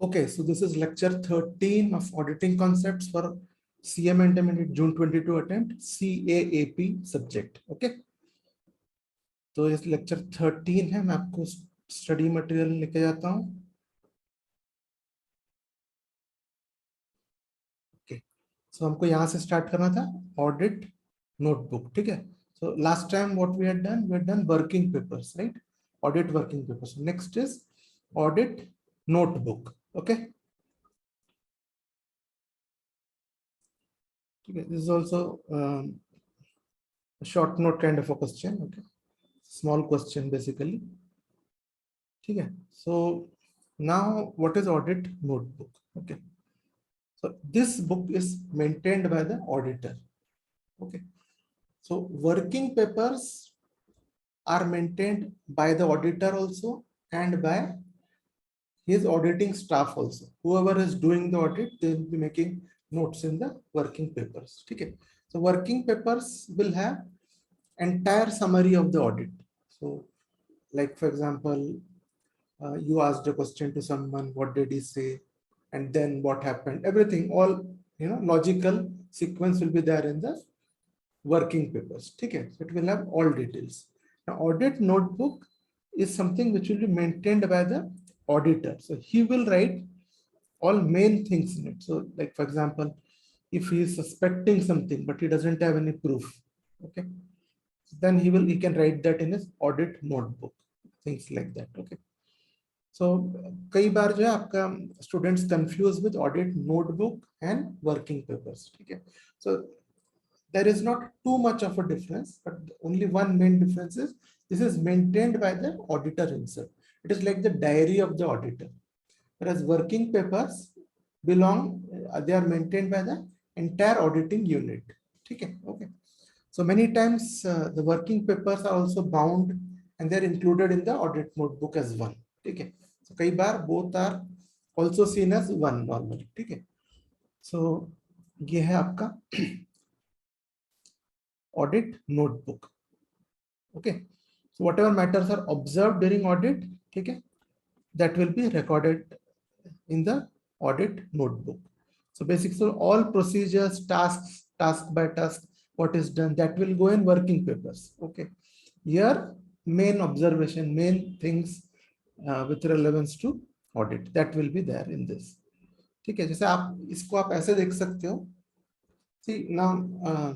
Okay, so this is lecture 13 of auditing concepts for CMA Intermediate June 22 attempt CAAP subject. Okay, तो इस lecture 13 है, मैं आपको study material लेके जाता हूँ. Okay, so हमको यहाँ से start करना था audit notebook. ठीक है. So last time what we had done working papers, right? Audit working papers. Next is audit notebook. Okay. Okay, this is also a short note kind of a question. Okay, small question basically. Okay, so now what is audit notebook? Okay, so this book is maintained by the auditor. Okay, so working papers are maintained by the auditor also and by his auditing staff also. Whoever is doing the audit, they will be making notes in the working papers. Okay, so working papers will have entire summary of the audit. So like for example, you asked a question to someone, what did he say, and then what happened, everything, all logical sequence will be there in the working papers. Okay, so it will have all details. Now audit notebook is something which will be maintained by the auditor, so he will write all main things in it. So like for example, if he is suspecting something but he doesn't have any proof, okay, then he can write that in his audit notebook, things like that. Okay, so कई बार जो है आपका students confuse with audit notebook and working papers. Okay, so there is not too much of a difference, but only one main difference is this is maintained by the auditor himself. It is like the diary of the auditor, whereas working papers belong, they are maintained by the entire auditing unit. Okay, okay. So many times the working papers are also bound and they're included in the audit notebook as one. Okay, so कई बार both are also seen as one normally. Okay, so ये है आपका audit notebook. Okay, so whatever matters are observed during audit, okay, that will be recorded in the audit notebook. So basically, so all procedures, tasks, task by task, what is done, that will go in working papers. Okay, here main observation, main things with relevance to audit, that will be there in this. ठीक है, जैसे आप इसको आप ऐसे देख सकते हो. See now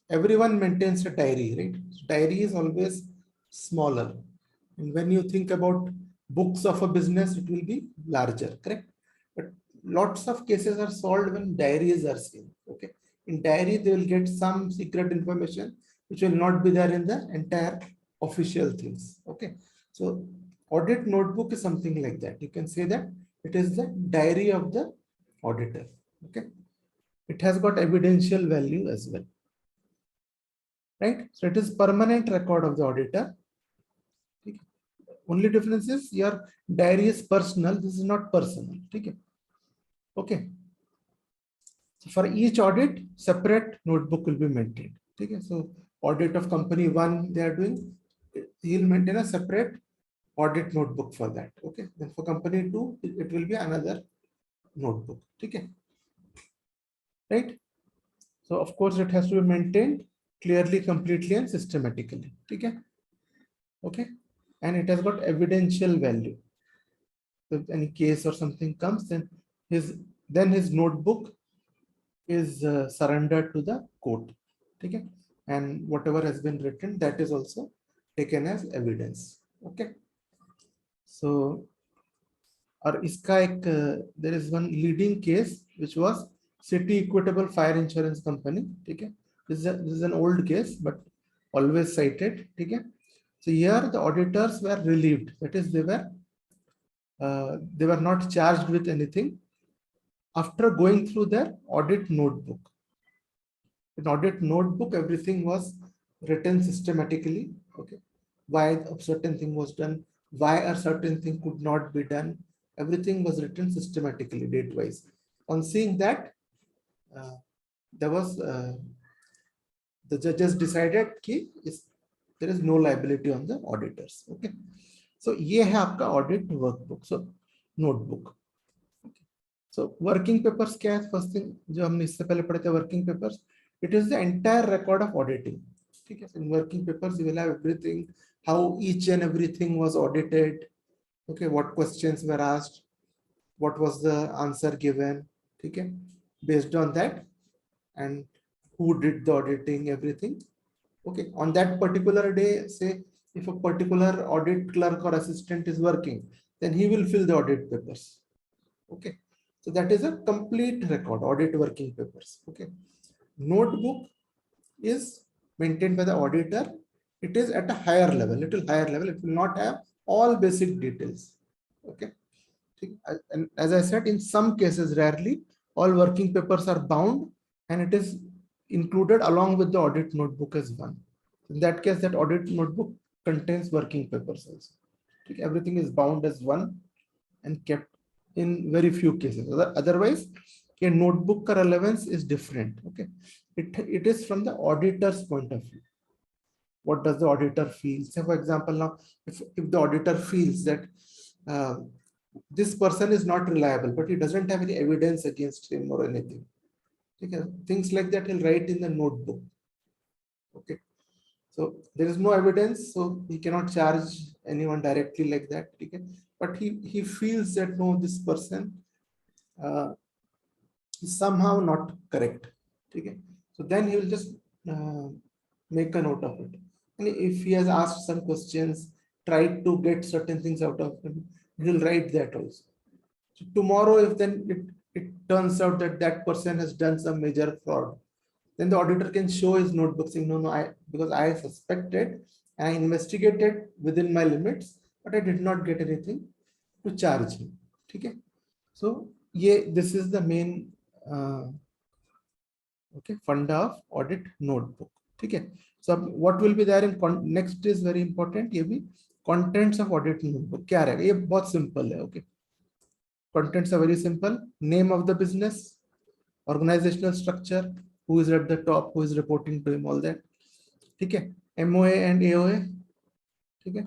everyone maintains a diary, right? So diary is always smaller, and when you think about books of a business, it will be larger, correct? But lots of cases are solved when diaries are seen. Okay, in diary they will get some secret information which will not be there in the entire official things. Okay, so audit notebook is something like that. You can say that it is the diary of the auditor. Okay, it has got evidential value as well, right? So it is permanent record of the auditor. Okay. Only difference is your diary is personal, this is not personal. Okay, okay. So for each audit, separate notebook will be maintained. Okay, so audit of company 1 they are doing, he'll maintain a separate audit notebook for that. Okay, then for company 2 it will be another notebook. Okay, right? So of course it has to be maintained clearly, completely, and systematically. Okay, okay, and it has got evidential value. If any case or something comes, then his notebook is surrendered to the court. Okay, and whatever has been written, that is also taken as evidence. Okay, so और इसका एक there is one leading case which was City Equitable Fire Insurance Company. Okay, this is an old case but always cited. Okay, so here the auditors were relieved, that is they were not charged with anything after going through their audit notebook. In audit notebook, everything was written systematically. Okay, why a certain thing was done, why a certain thing could not be done, everything was written systematically, date wise. On seeing that, there was the judges decided that there is no liability on the auditors. Okay, so ये है आपका audit workbook, so notebook. So working papers क्या है? First thing जो हमने इससे पहले पढ़े थे, working papers, it is the entire record of auditing. ठीक है, in working papers you will have everything, how each and everything was audited, okay, what questions were asked, what was the answer given, ठीक है, based on that, and who did the auditing, everything. Okay, on that particular day, say if a particular audit clerk or assistant is working, then he will fill the audit papers. Okay, so that is a complete record, audit working papers. Okay, notebook is maintained by the auditor. It is at a higher level, little higher level. It will not have all basic details. Okay, and as I said, in some cases, rarely, all working papers are bound and it is included along with the audit notebook as one. In that case, that audit notebook contains working papers also. Everything is bound as one and kept in very few cases. Otherwise, a notebook relevance is different. Okay, it is from the auditor's point of view. What does the auditor feel? Say, for example, now if the auditor feels that this person is not reliable, but he doesn't have any evidence against him or anything, okay, things like that he'll write in the notebook. Okay, so there is no evidence, so he cannot charge anyone directly like that. Okay, but he feels that no, this person is somehow not correct. Okay, so then he will just make a note of it. And if he has asked some questions, tried to get certain things out of him, he'll write that also. So tomorrow, if then it turns out that that person has done some major fraud, then the auditor can show his notebook saying, no, because I suspected, I investigated within my limits, but I did not get anything to charge him. Okay, so yeah, this is the main okay funda of audit notebook. Okay, so what will be there in next is very important. ये भी contents of audit notebook क्या रहेगा? ये बहुत simple है. Okay, contents are very simple. Name of the business, organizational structure, who is at the top, who is reporting to him, all that. Okay, MOA and AOA. Okay,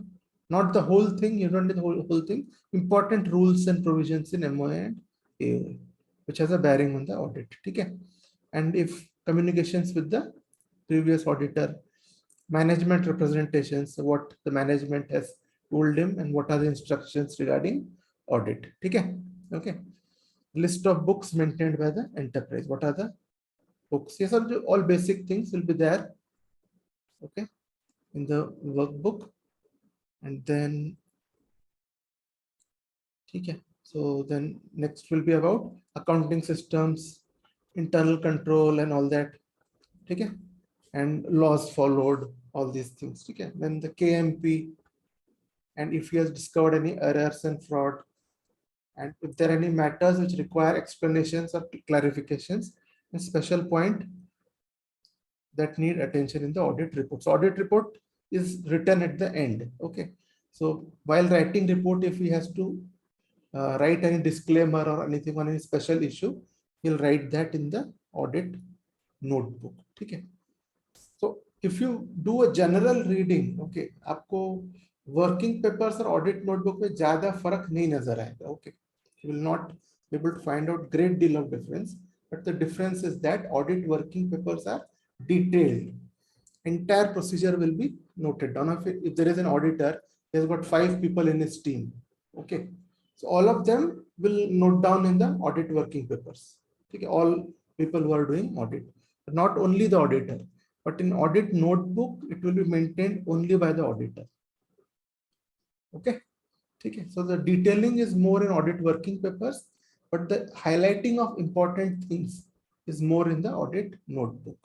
not the whole thing. You don't need the whole thing. Important rules and provisions in MOA and AOA, which has a bearing on the audit. Okay, and if communications with the previous auditor, management representations, what the management has told him and what are the instructions regarding audit. Okay, list of books maintained by the enterprise. What are the books? Yes, all basic things will be there. Okay, in the workbook. And then okay, so then next will be about accounting systems, internal control and all that. Okay, and laws followed, all these things. Okay, then the KMP, and if he has discovered any errors and fraud, and if there are any matters which require explanations or clarifications, and special point that need attention in the audit report. So audit report is written at the end. Okay, so while writing report, if he has to write any disclaimer or anything on any special issue, he'll write that in the audit notebook. Okay, so if you do a general reading, okay, आपको working papers और audit notebook में ज़्यादा फर्क नहीं नजर आएगा. Okay, you will not be able to find out great deal of difference, but the difference is that audit working papers are detailed. Entire procedure will be noted down. If there is an auditor, he has got 5 people in his team. Okay, so all of them will note down in the audit working papers. Okay, all people who are doing audit, not only the auditor, but in audit notebook, it will be maintained only by the auditor. Okay, okay. So the detailing is more in audit working papers, but the highlighting of important things is more in the audit notebook.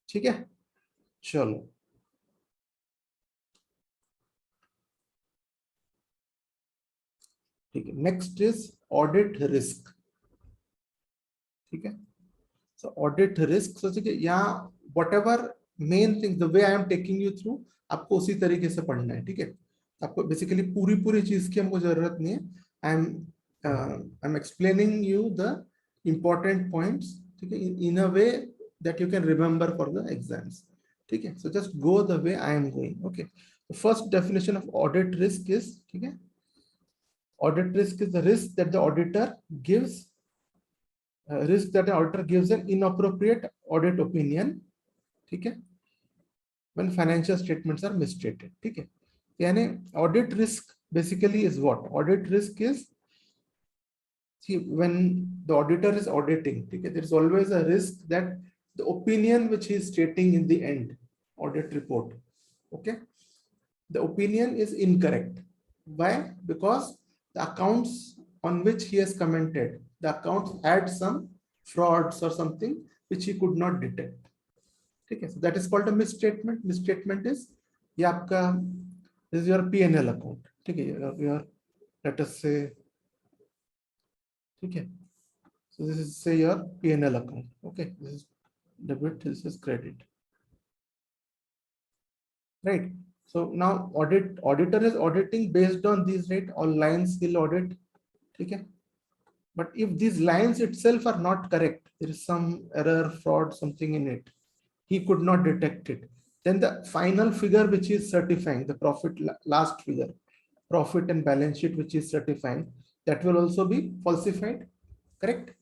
ठीक है, चलो. ठीक है, next is audit risk. ठीक है, so audit risk, so ठीक है, यहाँ whatever main thing, the way I am taking you through, आपको उसी तरीके से पढ़ना है. ठीक है, आपको बेसिकली पूरी चीज की हमको जरूरत नहीं है. I'm explaining you the important points. ठीक है, in a way that you can remember for the exams. ठीक है, so just go the way I am going. Okay, the first definition of audit risk is, ठीक है, Audit risk is the risk that the auditor gives an inappropriate audit opinion, ठीक है, when financial statements are misstated, ठीक है. यानी audit risk basically is what? Audit risk is, see, when the auditor is auditing, ठीक है, there is always a risk that the opinion which he is stating in the end audit report, okay, the opinion is incorrect. Why? Because the accounts on which he has commented, the accounts had some frauds or something which he could not detect. Okay, so that is called a misstatement. Misstatement is, ये आपका, this is your P&L account. Okay, your let us say, okay, so this is say your P&L account. Okay, this is debit, this is credit, right? So now auditor is auditing based on these, right? All lines he'll audit. Okay, but if these lines itself are not correct, there is some error, fraud, something in it, he could not detect it, then the final figure which is certifying the profit, last figure, profit and balance sheet which is certifying, that will also be falsified, correct?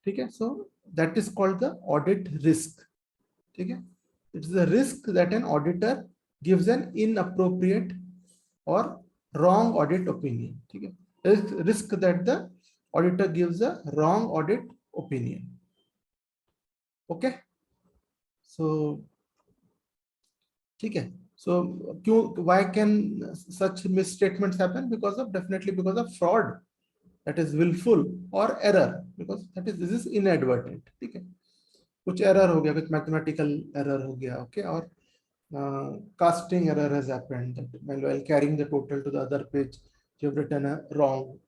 Okay, so that is called the audit risk. Okay, it's the risk that an auditor gives an inappropriate or wrong audit opinion. Okay, risk that the auditor gives a wrong audit opinion. Okay, so ठीक है, so why can such misstatements happen? Because of, definitely because of fraud, that is willful, or error, because that is, this is inadvertent. ठीक है, कुछ error हो गया, कुछ mathematical error हो गया, okay, or casting error has happened, that while carrying the total to the other page you have written a wrong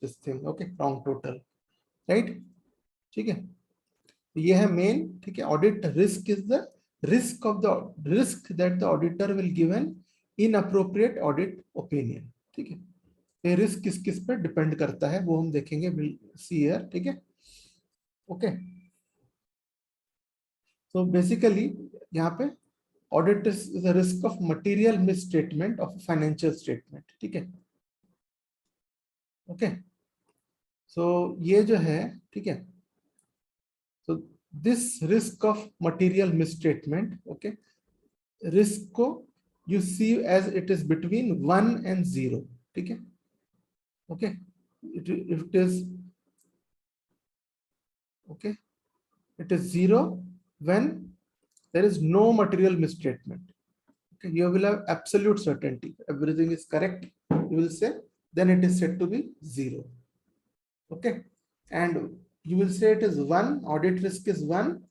this thing, okay, wrong total, right? ठीक है, ये है मेन. ठीक है, audit risk is the risk of the risk that the auditor will give an inappropriate audit opinion. ठीक है, ये risk किस किस पर डिपेंड करता है वो हम देखेंगे, विल सी हियर. ठीक है, ओके. सो बेसिकली यहाँ पे audit is the risk of material misstatement of financial statement. ठीक है, ओके. सो ये जो है, ठीक है, so this risk of material misstatement, okay, risk को you see as it is between 1 and 0. ठीक है, okay, it is, okay, it is 0 when there is no material misstatement. Okay, you will have absolute certainty, everything is correct, you will say, then it is said to be 0. Okay, and you will say it is 1, audit risk is 1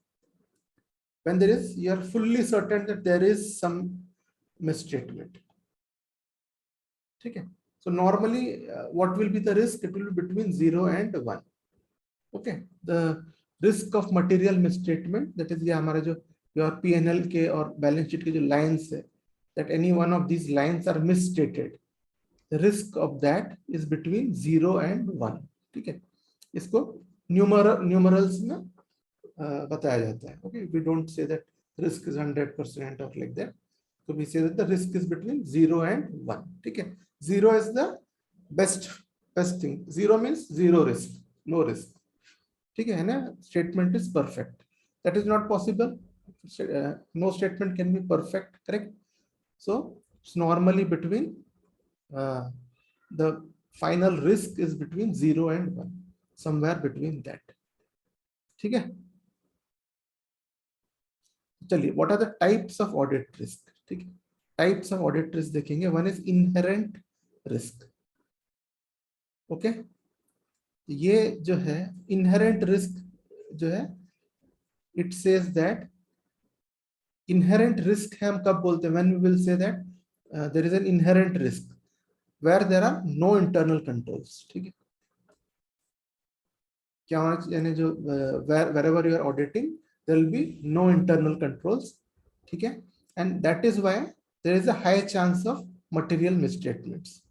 when there is, you are fully certain that there is some misstatement. Okay, so normally what will be the risk? It will be between 0 and 1. Okay, the risk of material misstatement, that is ये हमारा जो your P&L के और balance sheet के जो lines है, that any one of these lines are misstated, the risk of that is between 0 and 1. ठीक है, इसको numerals में बताया जाता है. Okay, we don't say that risk is 100% or like that. So we say that the risk is between 0 and 1. ठीक है, 0 is the best thing. 0 means zero risk, no risk. ठीक है ना, statement is perfect. That is not possible. No statement can be perfect, correct? So it's normally between the final risk is between 0 and 1, somewhere between that. ठीक है, चलिए, what are the types of audit risk? ठीक है, types of audit risk देखेंगे. One is inherent risk. Okay, ये जो है inherent risk जो है, it says that inherent risk है, हम कब बोलते हैं? When we will say that there is an inherent risk where there are no internal controls. ठीक है, क्या होना चाहिए, यानी जो wherever you are auditing there will be no internal controls. ठीक है, and that is why there is a high chance of material misstatements.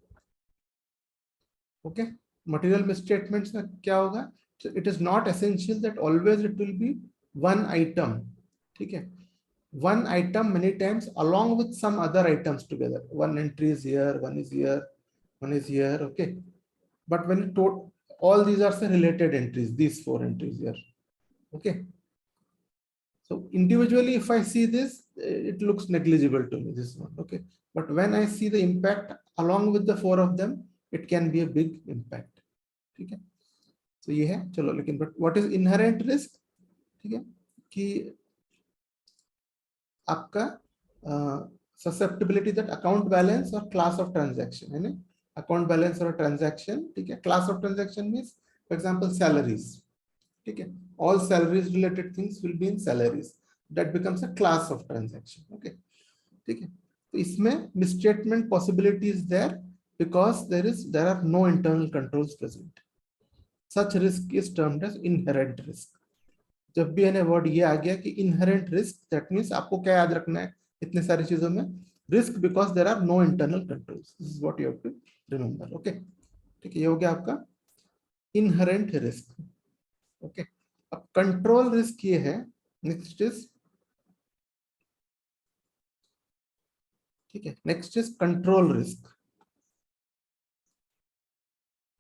Okay, material misstatements में क्या होगा? It is not essential that always it will be one item. ठीक है, one item many times along with some other items together. One entry is here, one is here, one is here, okay. But when you total, all these are the related entries, these 4 entries here, okay. So individually, if I see this, it looks negligible to me, this one, okay. But when I see the impact along with the 4 of them, it can be a big impact, okay. So ये है, चलो लेकिन but what is inherent risk, ठीक है, कि आपका susceptibility that account balance or class of transaction है ना, account balance or transaction, ठीक है. Class of transaction means, for example, salaries, ठीक है. All salaries related things will be in salaries. That becomes a class of transaction, okay. ठीक है. तो इसमें misstatement possibility is there because there are no internal controls present. Such risk is termed as inherent risk. जब भी N word ये आ गया कि inherent risk, that means आपको क्या याद रखना है इतने सारी चीजों में, risk because there are no internal controls, this is what you have to remember, okay. ठीक है, ये हो गया आपका इनहेरेंट रिस्क, ओके. अब कंट्रोल रिस्क ये है, नेक्स्ट इज, ठीक है, next is control risk,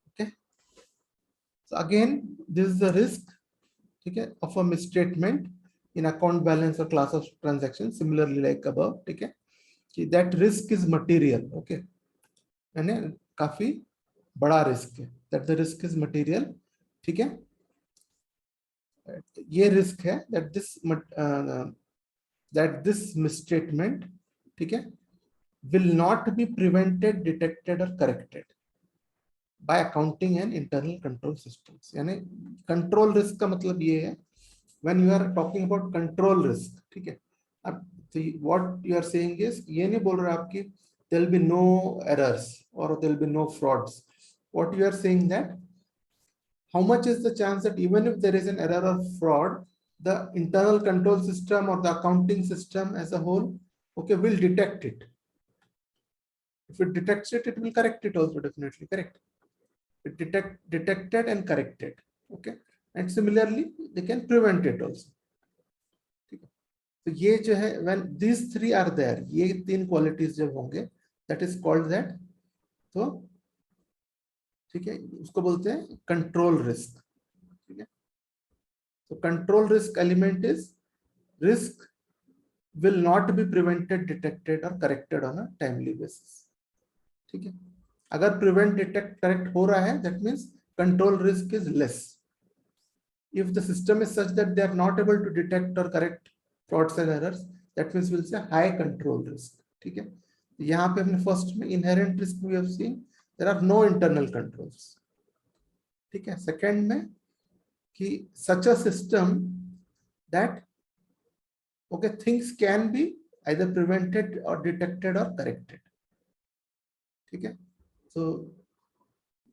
okay. So again this is the risk, ठीक है, of a misstatement in account balance और class of transaction, similarly like above, ठीक है, कि that risk is material, okay, यानी काफी बड़ा रिस्क है, that the risk is material, ठीक है. ये रिस्क है दैट दिस मिसस्टेटमेंट, ठीक है, will not be prevented, detected और corrected by accounting and internal control systems. यानी कंट्रोल रिस्क का मतलब ये है, when you are talking about control risk, ठीक है. अब what you are saying is, ये नहीं बोल रहे आपकी there will be no errors or there will be no frauds. What you are saying that how much is the chance that even if there is an error or fraud, the internal control system or the accounting system as a whole, okay, will detect it. If it detects it, it will correct it also, definitely correct. It detected and corrected, okay. And similarly, they can prevent it also. तो ये जो है, when these three are there, ये 3 qualities जब होंगे, that is called that, तो ठीक है, उसको बोलते हैं कंट्रोल रिस्क, ठीक है. तो control risk element is risk will not be prevented, detected और corrected on a timely basis, ठीक है. अगर प्रिवेंट, डिटेक्ट, करेक्ट हो रहा है, that means control risk is less. If the system is such that they are not able to detect और correct frauds and errors, that means will say high control risk, ठीक है. यहाँ पे हमने first में inherent risk we have seen, there are no internal controls, ठीक है. Second में कि such a system that, okay, things can be either prevented or detected or corrected, ठीक है. So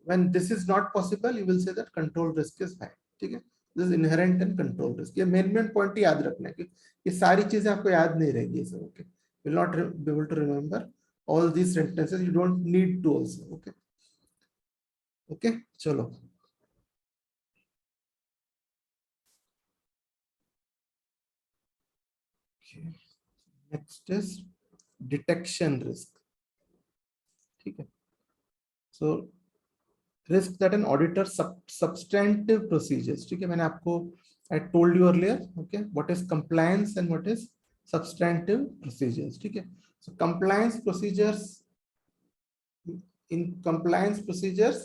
when this is not possible, you will say that control risk is high, ठीक है. This is inherent and control risk. ये main point याद रखना है कि ये सारी चीजें आपको याद नहीं रहेगी, sir, okay. Will not be able to remember all these sentences. You don't need to also, okay. Okay, चलो. Okay. Next is detection risk, ठीक है. So risk that an auditor substantive procedures, ठीक है. मैंने आपको, I told you earlier, okay, what is compliance and what is substantive procedures, ठीक है. So compliance procedures, in compliance procedures,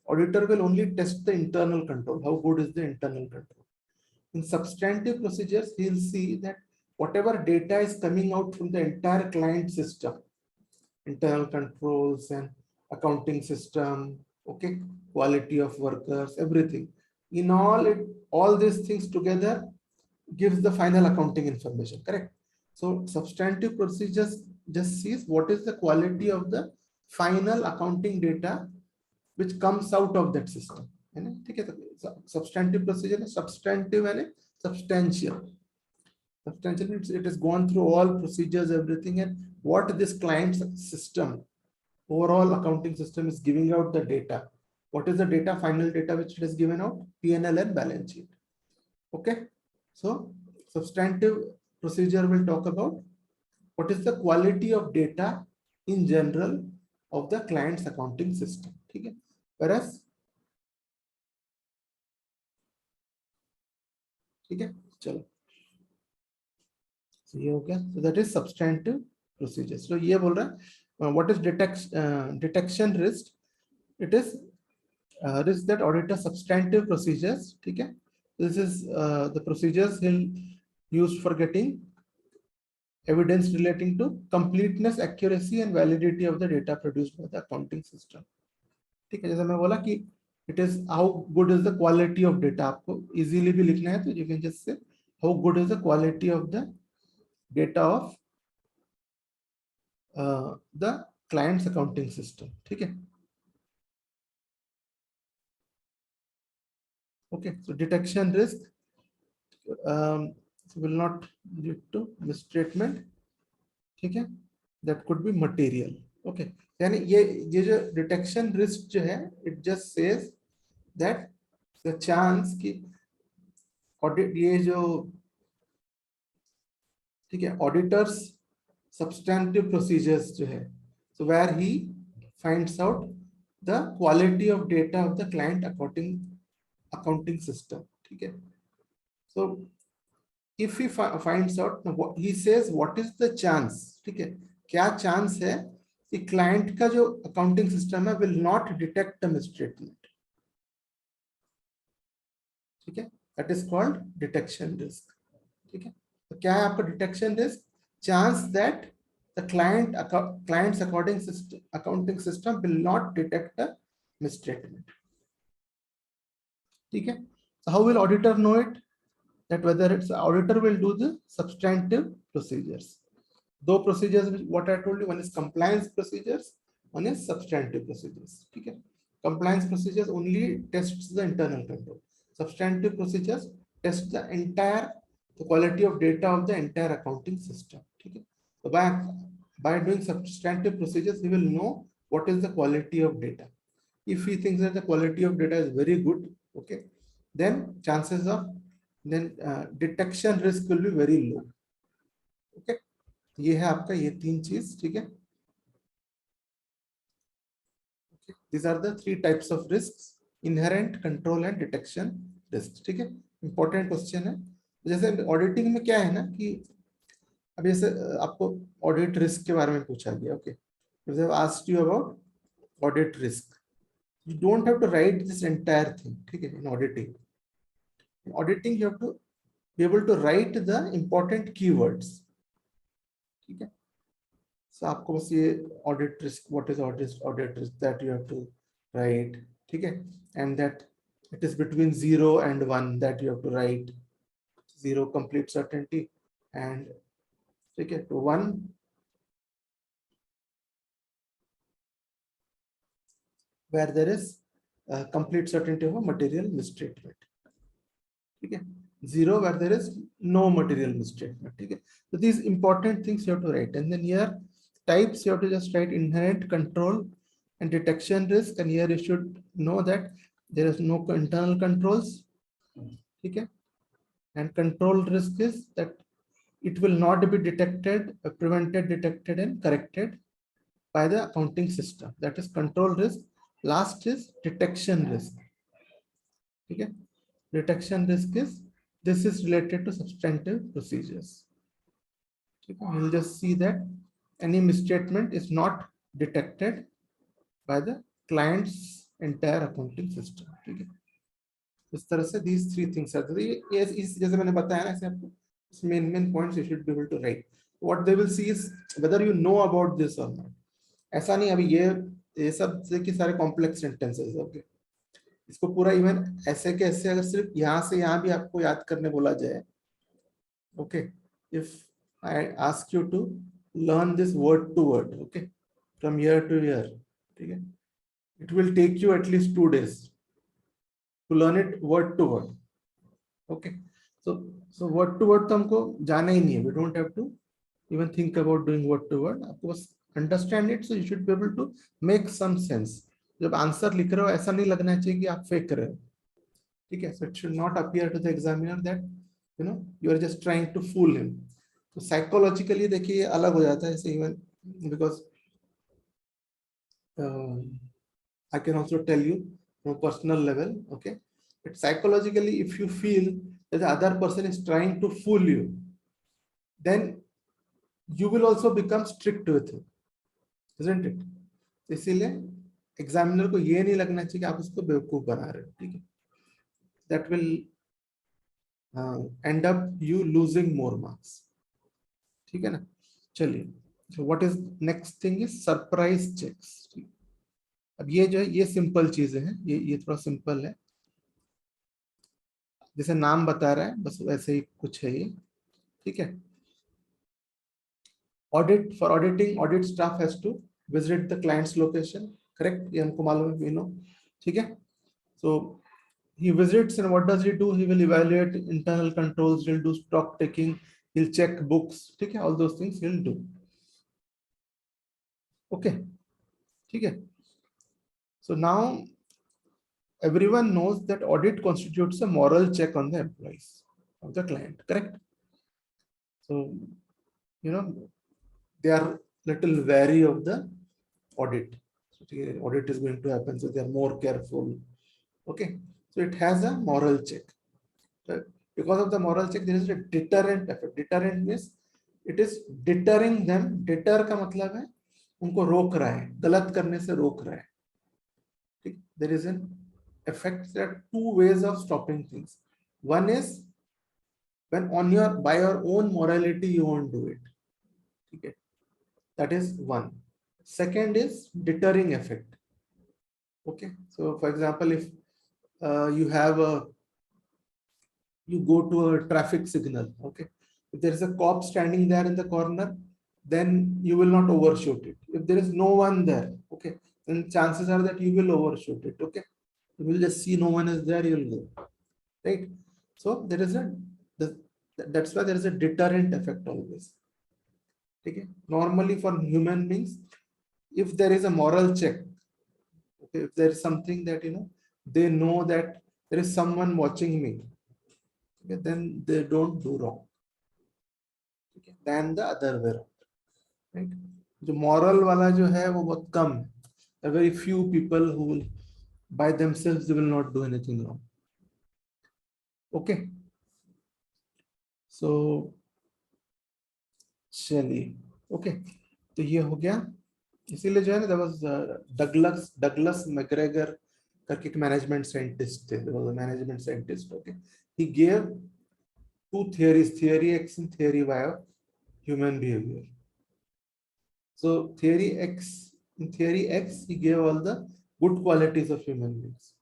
auditor will only test the internal control, how good is the internal control. In substantive procedures, he'll see that whatever data is coming out from the entire client system, internal controls and accounting system, okay, quality of workers, everything, in all these things together gives the final accounting information, correct. So substantive procedures just sees what is the quality of the final accounting data which comes out of that system, है ना, ठीक है. तो substantive procedure, substantive and substantial. Substantial means it has gone through all procedures, everything, and what this client's system, overall accounting system, is giving out the data. What is the data, final data which it has given out? P&L and balance sheet. Okay. So substantive procedure will talk about what is the quality of data in general of the client's accounting system. ठीक है, whereas ठीक है, चलो ये हो गया. So that is substantive procedures. So ये बोल रहा है what is detection risk? It is risk that auditor substantive procedures. ठीक है, this is the procedures he'll use for getting evidence relating to completeness, accuracy and validity of the data produced by the accounting system. ठीक है, जैसे मैं बोला कि it is how good is the quality of data. आपको easily भी लिखना है तो you can just say how good is the quality of the data of the client's accounting system. ठीक है, okay. So detection risk will not lead to misstatement. ठीक है, that could be material. Okay, यानी ये जो detection risk जो है, it just says that the chance कि audit ये जो ठीक है auditors substantive procedures जो है, so where he finds out the quality of data of the client accounting system. ठीक है, so if he finds out, he says what is the chance. ठीक है, क्या chance है कि client का जो accounting system है will not detect a misstatement. ठीक है, that is called detection risk. ठीक है, तो क्या है आपका detection risk? Chance that the client's accounting system will not detect a misstatement. ठीक है, so how will auditor know it? That whether it's auditor will do the substantive procedures. Though procedures, what I told you, one is compliance procedures, one is substantive procedures. ठीक है, compliance procedures only tests the internal control. Substantive procedures test the entire the quality of data of the entire accounting system. ठीक है, so by doing substantive procedures, he will know what is the quality of data. If he thinks that the quality of data is very good, okay, then chances of detection risk will be very low. Okay, ये है आपका ये तीन चीज. ठीक है, these are the three types of risks: inherent, control and detection risks. ठीक है, इंपॉर्टेंट क्वेश्चन है. जैसे ऑडिटिंग में क्या है ना कि अब जैसे आपको ऑडिट रिस्क के बारे में पूछा गया. ओके, जैसे asked you about audit risk, you don't have to write this entire thing. ठीक है, in auditing you have to be able to write the important keywords. ठीक है, so आपको बस ये audit risk, what is audit risk, that you have to write. ठीक है, and that it is between 0 and 1, that you have to write. 0 complete certainty and ठीक है to 1 where there is complete certainty of a material misstatement. ठीक है, 0 where there is no material misstatement. ठीक है, so these important things you have to write. And then here types you have to just write inherent, control and detection risk. And here you should know that there is no internal controls. ठीक है, and control risk is that it will not be detected, prevented, detected and corrected by the accounting system. That is control risk. Last is detection risk. ठीक है, detection risk is this is related to substantive procedures. We'll just see that any misstatement is not detected by the client's entire accounting system. ठीक है, इस तरह से these three things are the इस जैसे मैंने बताया ना, ऐसे आपको main points you should be able to write. What they will see is whether you know about this or not. ऐसा नहीं अभी ये सब कि सारे कॉम्प्लेक्स सेंटेंसेस. ओके, इसको पूरा इवन ऐसे के ऐसे अगर सिर्फ यहाँ से यहाँ भी आपको याद करने बोला जाए. Okay, if I ask you to learn this word to word, okay, from year to year, ठीक है, it will take you at least 2 days to learn it word to word. Okay, so word to word तो हमको जाना ही नहीं है. We don't have to even think about doing word to word. आपको बस understand it, so you should be able to make some sense. जब answer लिख रहे हो ऐसा नहीं लगना चाहिए कि आप फेक रहे हो. ठीक है, so it should not appear to the examiner that you are just trying to fool him. तो साइकोलॉजिकली देखिए अलग हो जाता है even, because I can also tell you from a personal level, okay? But psychologically, if you feel that the other person is trying to fool you, then you will also become strict with him, isn't it? इसीलिए examiner को ये नहीं लगना चाहिए कि आप उसको बेवकूफ बना रहे हो, ठीक है? That will end up you losing more marks, ठीक है ना? चलिए, so what is next thing is surprise checks. अब ये जो है ये सिंपल चीजें हैं, ये थोड़ा सिंपल है, जैसे नाम बता रहा है बस वैसे ही कुछ है ये, ठीक है? Audit, for auditing, audit staff has to visit the client's location, correct? ये हमको मालूम है, we know, ठीक है? So he visits and what does he do? He will evaluate internal controls, he'll do stock taking, he'll check books, ठीक है? All those things he'll do. Okay, ठीक है? So now everyone knows that audit constitutes a moral check on the employees of the client, correct? So, you know, they are little wary of the audit. So audit is going to happen, so they are more careful. Okay, so it has a moral check. So because of the moral check, there is a deterrent effect. Deterrent means it is deterring them. Deter का मतलब है उनको रोक रहा है, गलत करने से रोक रहा है. There is an effect. There are two ways of stopping things. One is when by your own morality you won't do it. Okay, that is one. Second is deterring effect. Okay, so for example, if you go to a traffic signal, okay, if there is a cop standing there in the corner, then you will not overshoot it. If there is no one there, okay, then chances are that you will overshoot it. Okay, you will just see no one is there, you will go, right? So there is that's why there is a deterrent effect always. Okay, normally for human beings, if there is a moral check, okay, if there is something that they know that there is someone watching me, okay, then they don't do wrong, okay, than the other way around, right? The moral wala jo hai wo bahut kam hai. A very few people who will by themselves, they will not do anything wrong. Okay, so चलिए, okay, तो ये हो गया. इसीलिए जो है ना, there was Douglas McGregor करके एक मैनेजमेंट साइंटिस्ट थे, there was a management scientist, okay, he gave two theories, theory X and theory Y of human behavior. So in theory X he gave all the good qualities of human beings.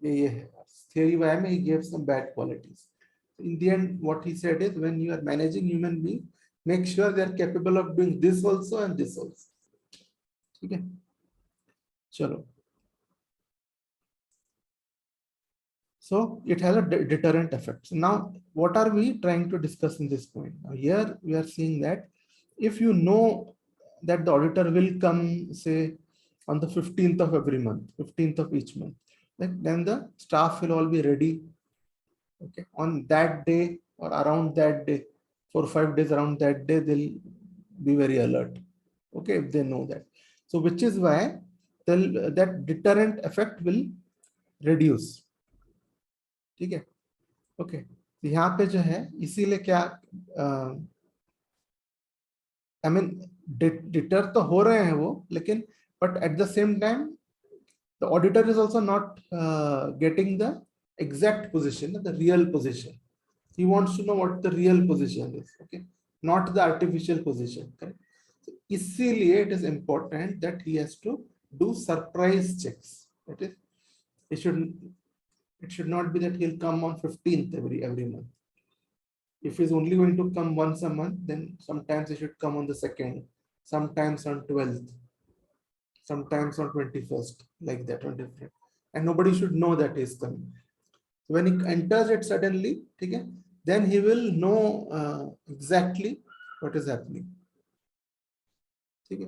ये है. Theory Y में he gave some bad qualities. In the end, what he said is, when you are managing human beings, make sure they are capable of doing this also and this also. Okay, chalo. So it has a deterrent effect. So now, what are we trying to discuss in this point? Now, here we are seeing that if you know that the auditor will come, say, on the 15th of every month, 15th of each month, then the staff will all be ready. Okay, on that day or around that day, 4 or 5 days around that day, they'll be very alert. Okay, if they know that. So which is why that deterrent effect will reduce. ठीक है? Okay, यहाँ पे जो है इसीलिए क्या I mean deter तो हो रहे हैं वो, लेकिन but at the same time the auditor is also not getting the exact position, the real position. He wants to know what the real position is, okay, not the artificial position, correct? So इसीलिए it is important that he has to do surprise checks. That is, it should not be that he'll come on 15th every month. If he's only going to come once a month, then sometimes he should come on the 2nd, sometimes on 12th, sometimes on 21st, like that, on different. And nobody should know that he's coming. So when he enters it suddenly, okay, then he will know exactly what is happening. Okay,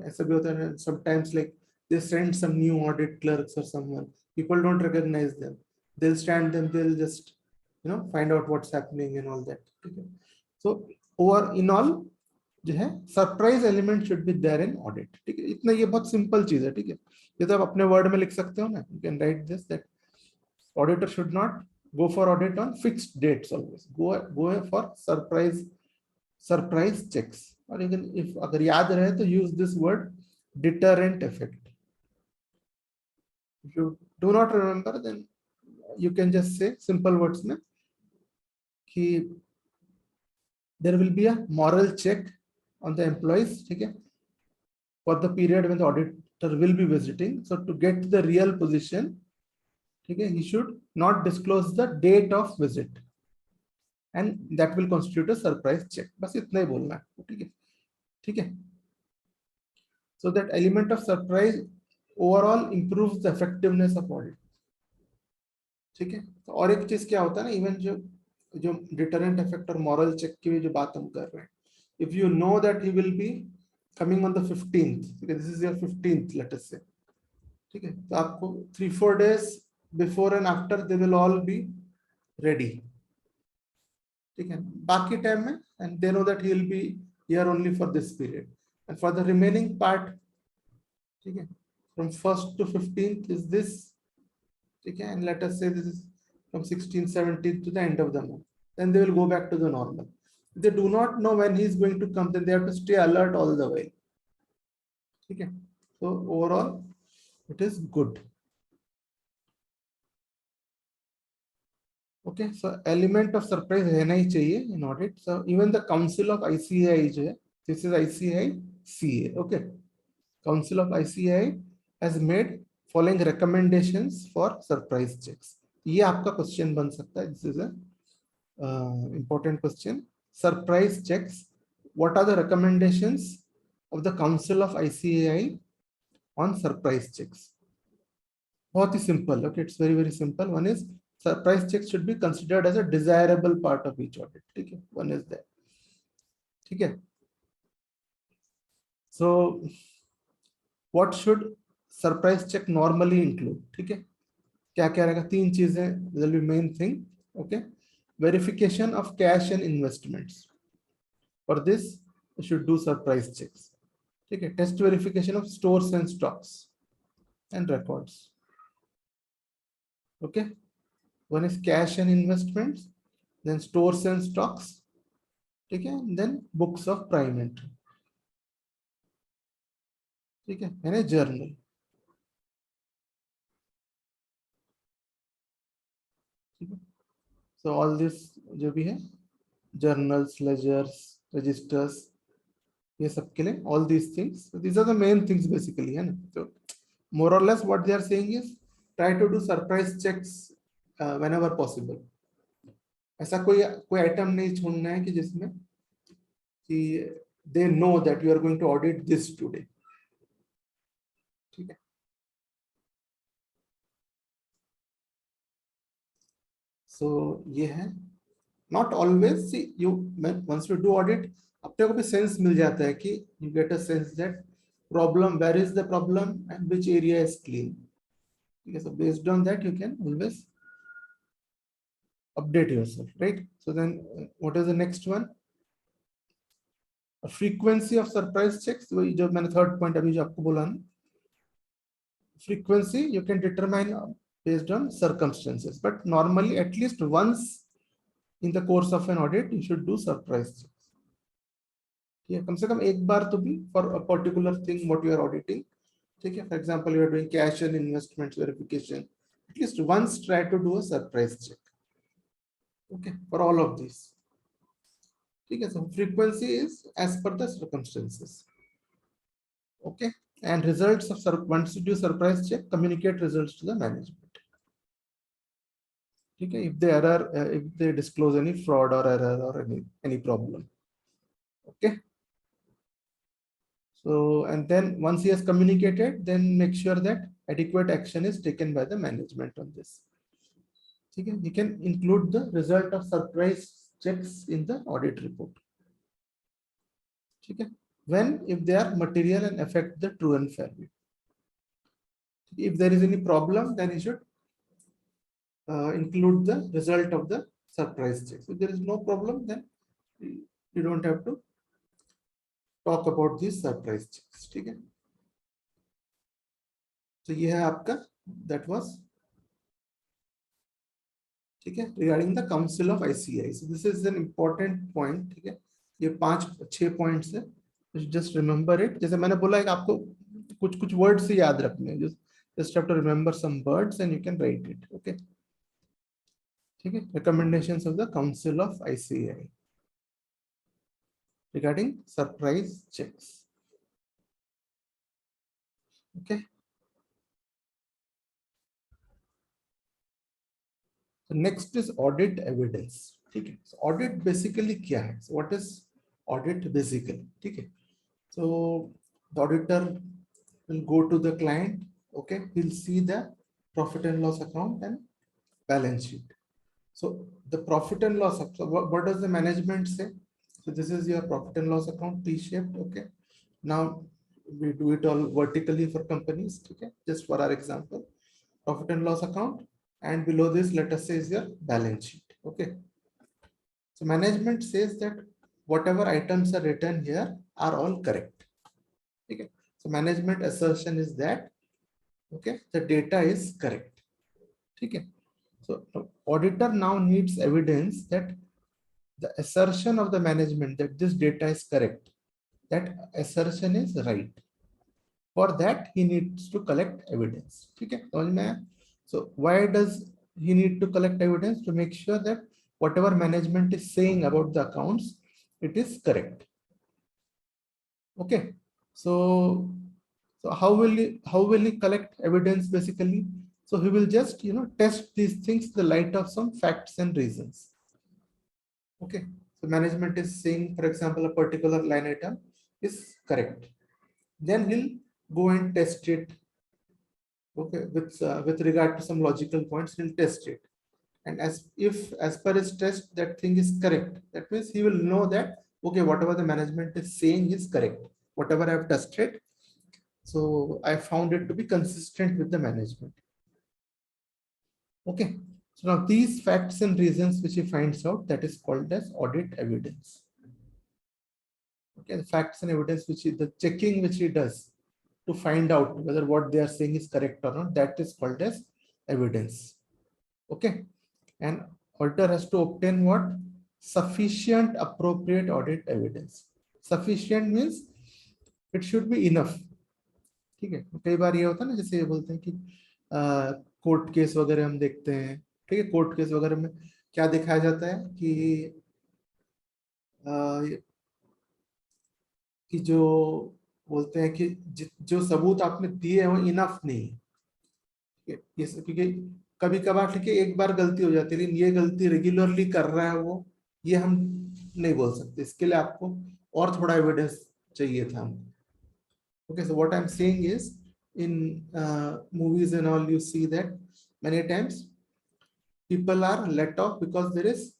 sometimes like they send some new audit clerks or someone, people don't recognize them. They'll stand them, they'll just find out what's happening and all that. Okay. So in all, जो है surprise element should be there in audit. ठीक है, इतना ये बहुत simple चीज है। ठीक है, ये तो आप अपने वर्ड में लिख सकते हो ना, you can right this that auditor should not go for audit on fixed dates, always go for surprise checks, or you can, if अगर याद रहे तो use this word deterrent effect. If you do not remember, then you can just say simple words में कि there will be a moral check on the employees, ठीक है, for the period when the auditor will be visiting. So to get the real position, ठीक है, he should not disclose the date of visit, and that will constitute a surprise check. बस इतना ही बोलना है। ठीक है, ठीक है, so that element of surprise overall improves the effectiveness of audit। ठीक है, तो और एक चीज क्या होता है ना, इवन जो जो डिटरेंट इफेक्ट और मॉरल चेक की जो बात हम कर रहे हैं, if you know that he will be coming on the 15th, ठीक है, this is your 15th let us से, ठीक है, तो आपको 3-4 days before and after they will all be ready. ठीक है, बाकी टाइम में and they know that he will be here only for this period, and for the remaining part, ठीक है, from 1st to 15th is this, ठीक है, and let us say this is from 16th 17th to the end of the month, then they will go back to the normal. If they do not know when he is going to come, then they have to stay alert all the way. ठीक है, so overall it is good. Okay, so element of surprise रहना ही चाहिए in audit. So even the council of ICAI जो है, this is ICAI CA, okay, council of ICAI has made following recommendations for surprise checks. ये आपका question बन सकता है, this is a important question. Surprise checks, what are the recommendations of the council of ICAI on surprise checks? बहुत ही simple, okay, it's very simple. One is surprise checks should be considered as a desirable part of each audit. ठीक है, one is that. ठीक है, so what should surprise check normally include? ठीक है, क्या क्या रहेगा, 3 चीजें will be main thing. Okay, verification of cash and investments. For this you should do surprise checks. ठीक है, test verification of stores and stocks and records. Okay, one is cash and investments, then stores and stocks, ठीक है, then books of prime entry, ठीक है, and a journal. ठीक है, so all this जो भी है journals, ledgers, registers, ये सब के लिए all these things, so these are the main things basically, है ना. So more or less what they are saying is try to do surprise checks whenever possible. ऐसा कोई आइटम नहीं छोड़ना है कि जिसमें कि they know that you are going to audit this today. ठीक है, so ये है, not always, see you once you do audit अपने को भी सेंस मिल जाता है कि you get a sense that problem, where is the problem and which area is clean. Okay, so based on that you can always update yourself, right? So then what is the next one? A frequency of surprise checks, वही जो मैंने third point अभी जो आपको बोला ना, frequency you can determine based on circumstances, but normally at least once in the course of an audit you should do surprise checks. ठीक है, कम से कम एक बार तो भी for a particular thing what you are auditing. ठीक है, for example you are doing cash and investments verification, at least once try to do a surprise check. Okay, for all of these. ठीक है, so frequency is as per the circumstances. Okay, and results of once you do surprise check, communicate results to the management. ठीक है, if they error, if they disclose any fraud or error or any problem. Okay, so and then once he has communicated, then make sure that adequate action is taken by the management on this. ठीक है, you can include the result of surprise checks in the audit report. ठीक है, when if they are material and affect the true and fair view. If there is any problem, then you should include the result of the surprise check. If there is no problem, then you don't have to talk about this surprise checks. ठीक है, तो ये है आपका, that was, ठीक है, regarding the council of ICI. So this is an important point. ठीक है, ये 5-6 पॉइंट्स है, जस्ट रिमेंबर इट. जैसे मैंने बोला है कि आपको कुछ कुछ वर्ड्स से याद रखने हैं, just have to remember some words and you can write it. Okay, ठीक है, recommendations of the council of ICI regarding surprise checks. Okay, so next is audit evidence. ठीक है, so audit basically क्या है? So what is audit basically? ठीक है, so the auditor will go to the client. Okay, he'll see the profit and loss account and balance sheet. So the profit and loss, so what does the management say? So this is your profit and loss account, T-shaped. Okay, now we do it all vertically for companies. Okay, just for our example, profit and loss account, and below this, let us say, is your balance sheet. Okay, so management says that whatever items are written here are all correct. Okay, so management assertion is that, okay, the data is correct. Okay, so the auditor now needs evidence that the assertion of the management that this data is correct, that assertion is right. For that, he needs to collect evidence. Okay, so why does he need to collect evidence? To make sure that whatever management is saying about the accounts, it is correct. Okay, so how will he collect evidence basically? So he will just test these things in the light of some facts and reasons. Okay, so management is saying, for example, a particular line item is correct. Then he'll go and test it. Okay, with regard to some logical points, he'll test it. And as per his test, that thing is correct, that means he will know that, okay, whatever the management is saying is correct. Whatever I've tested, so I found it to be consistent with the management. Okay, so now these facts and reasons which he finds out, that is called as audit evidence. Okay, the facts and evidence which the checking which he does to find out whether what they are saying is correct or not, that is called as evidence. Okay, and auditor has to obtain what? Sufficient appropriate audit evidence. Sufficient means it should be enough. ठीक है, कई बार ये होता है ना, जैसे ये बोलते हैं कि कोर्ट केस वगैरह हम देखते हैं. ठीक है, कोर्ट केस वगैरह में क्या दिखाया जाता है कि जो बोलते हैं कि जो सबूत आपने दिए हैं वो इनफ नहीं है. क्योंकि कभी कभार, ठीक है, एक बार गलती हो जाती है, लेकिन ये गलती रेगुलरली कर रहा है वो, ये हम नहीं बोल सकते. इसके लिए आपको और थोड़ा एविडेंस चाहिए था हमको. Okay, so what I'm saying is, in movies and all, you see that many times people are let off because there is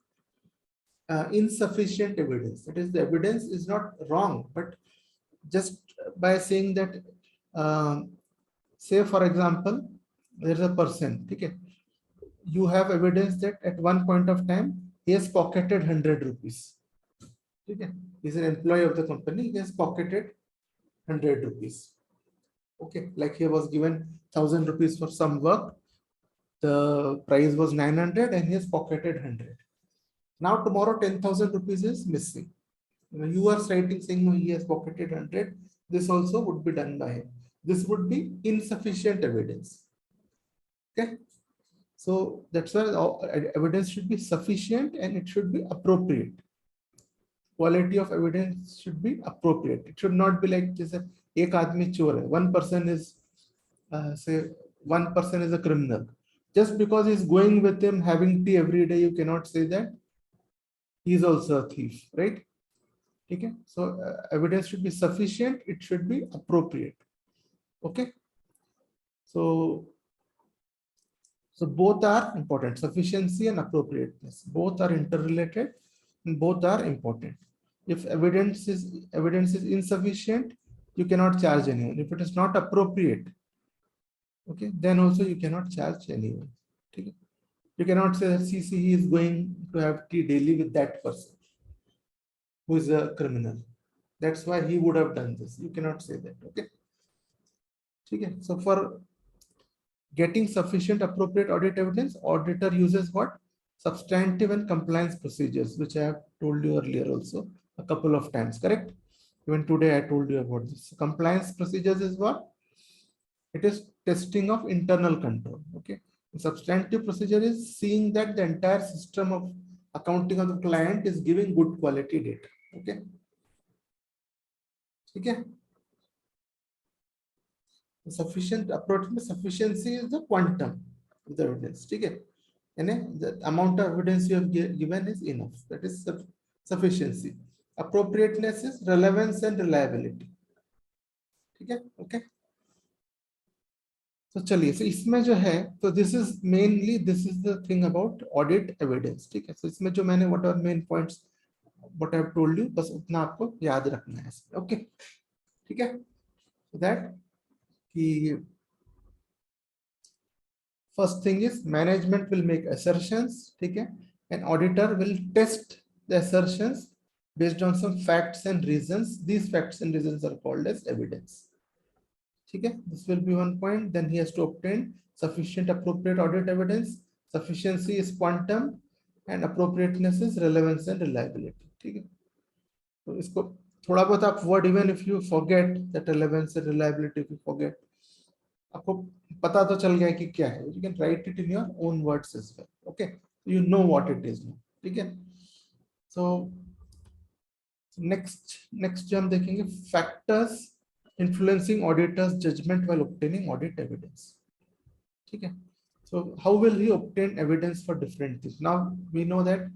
insufficient evidence. That is, the evidence is not wrong, but just by saying that, say for example, there's a person, okay, you have evidence that at one point of time he has pocketed 100 rupees. Okay, he's an employee of the company, he has pocketed 100 rupees. Okay, like he was given 1,000 rupees for some work, the price was 900 and he has pocketed 100. Now tomorrow 10,000 rupees is missing. You are citing saying, no, he has pocketed 100. This also would be done by him. This would be insufficient evidence. Okay, so that's why evidence should be sufficient and it should be appropriate. Quality of evidence should be appropriate. It should not be like just एक आदमी चोर है, one person is say one person is a criminal. Just because he's going with him having tea every day, you cannot say that he is also a thief, right? Okay, so evidence should be sufficient, it should be appropriate. Okay, so both are important, sufficiency and appropriateness, both are interrelated and both are important. If evidence is insufficient, you cannot charge anyone. If it is not appropriate, okay, then also you cannot charge anyone. Okay? You cannot say that CC is going to have tea daily with that person who is a criminal. That's why he would have done this. You cannot say that. Okay. Okay. So for getting sufficient appropriate audit evidence, auditor uses what? Substantive and compliance procedures, which I have told you earlier also a couple of times, correct? Even today I told you about this. Compliance procedures is what? It is testing of internal control. Okay. The substantive procedure is seeing that the entire system of accounting of the client is giving good quality data. Okay. Okay. Sufficient approach में sufficiency is the quantum of the evidence. Okay. And the amount of evidence you have given is enough. That is sufficiency. Appropriateness is relevance and reliability. Okay. Okay. तो चलिए, so इसमें जो है, तो this is mainly, this is the thing about audit evidence. ठीक है. So इसमें जो मैंने what are main points, what I have told you, बस उतना आपको याद रखना है. Okay. ठीक है. So that कि first thing is management will make assertions. ठीक है. And auditor will test the assertions based on some facts and reasons. These facts and reasons are called as evidence. Okay, this will be one point. Then he has to obtain sufficient appropriate audit evidence. Sufficiency is quantum and appropriateness is relevance and reliability. ठीक है. तो इसको थोड़ा बहुत आप word, even if you forget that relevance and reliability, if you forget, आपको पता तो चल गया कि क्या है. You can write it in your own words as well. Okay, you know what it is now. ठीक है. So next जो हम देखेंगे factors influencing auditor's judgment while obtaining audit evidence. Okay. So how will he obtain evidence for different things? Now we know that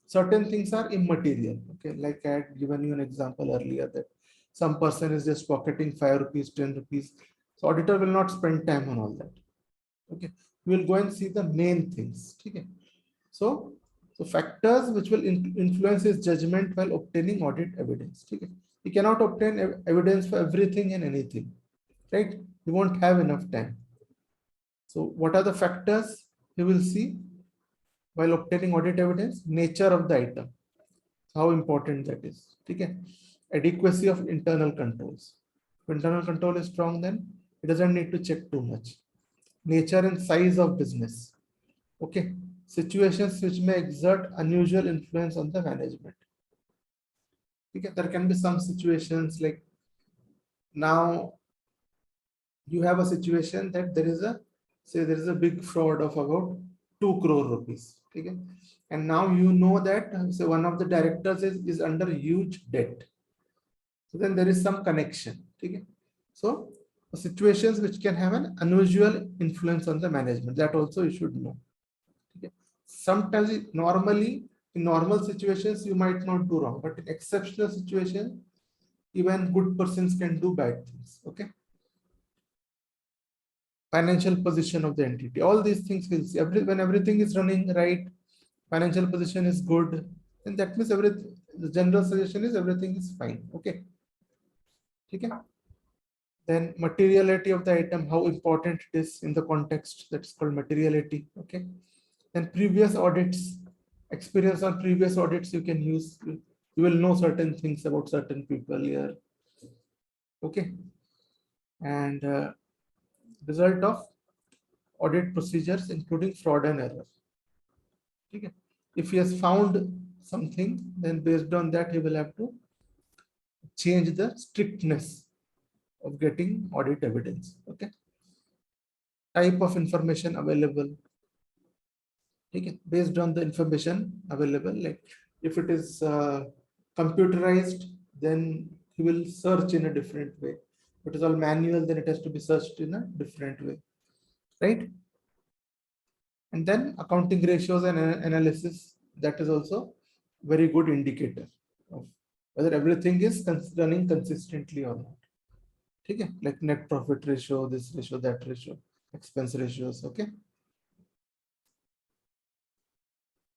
certain things are immaterial. Okay, like I had given you an example earlier that some person is just pocketing 5 rupees, 10 rupees. So auditor will not spend time on all that. Okay, we will go and see the main things. Okay. So factors which will influence his judgment while obtaining audit evidence. Okay. He cannot obtain evidence for everything and anything, right? He won't have enough time. So what are the factors he will see while obtaining audit evidence? Nature of the item, how important that is. Okay. Adequacy of internal controls. If internal control is strong, then it doesn't need to check too much. Nature and size of business. Okay. Situations which may exert unusual influence on the management. Okay. There can be some situations like now you have a situation that there is a big fraud of about 2 crore rupees. Okay. And now you know that so one of the directors is under huge debt. So then there is some connection. Okay. So situations which can have an unusual influence on the management, that also you should know. Okay. Sometimes normally in normal situations you might not do wrong, but in exceptional situation even good persons can do bad things. Okay. Financial position of the entity, all these things we'll see. When everything is running right, financial position is good, and that means everything, the general suggestion is everything is fine. Okay. Okay. Then materiality of the item, how important it is in the context, that's called materiality. Okay. Then previous audits, experience on previous audits you can use. You will know certain things about certain people here. Okay. And result of audit procedures including fraud and error. Okay. If he has found something, then based on that he will have to change the strictness of getting audit evidence. Okay. Type of information available. Okay. Based on the information available, like if it is computerized, then he will search in a different way. If it is all manual, then it has to be searched in a different way, right? And then accounting ratios and analysis, that is also very good indicator of whether everything is running consistently or not. Okay, like net profit ratio, this ratio, that ratio, expense ratios. Okay.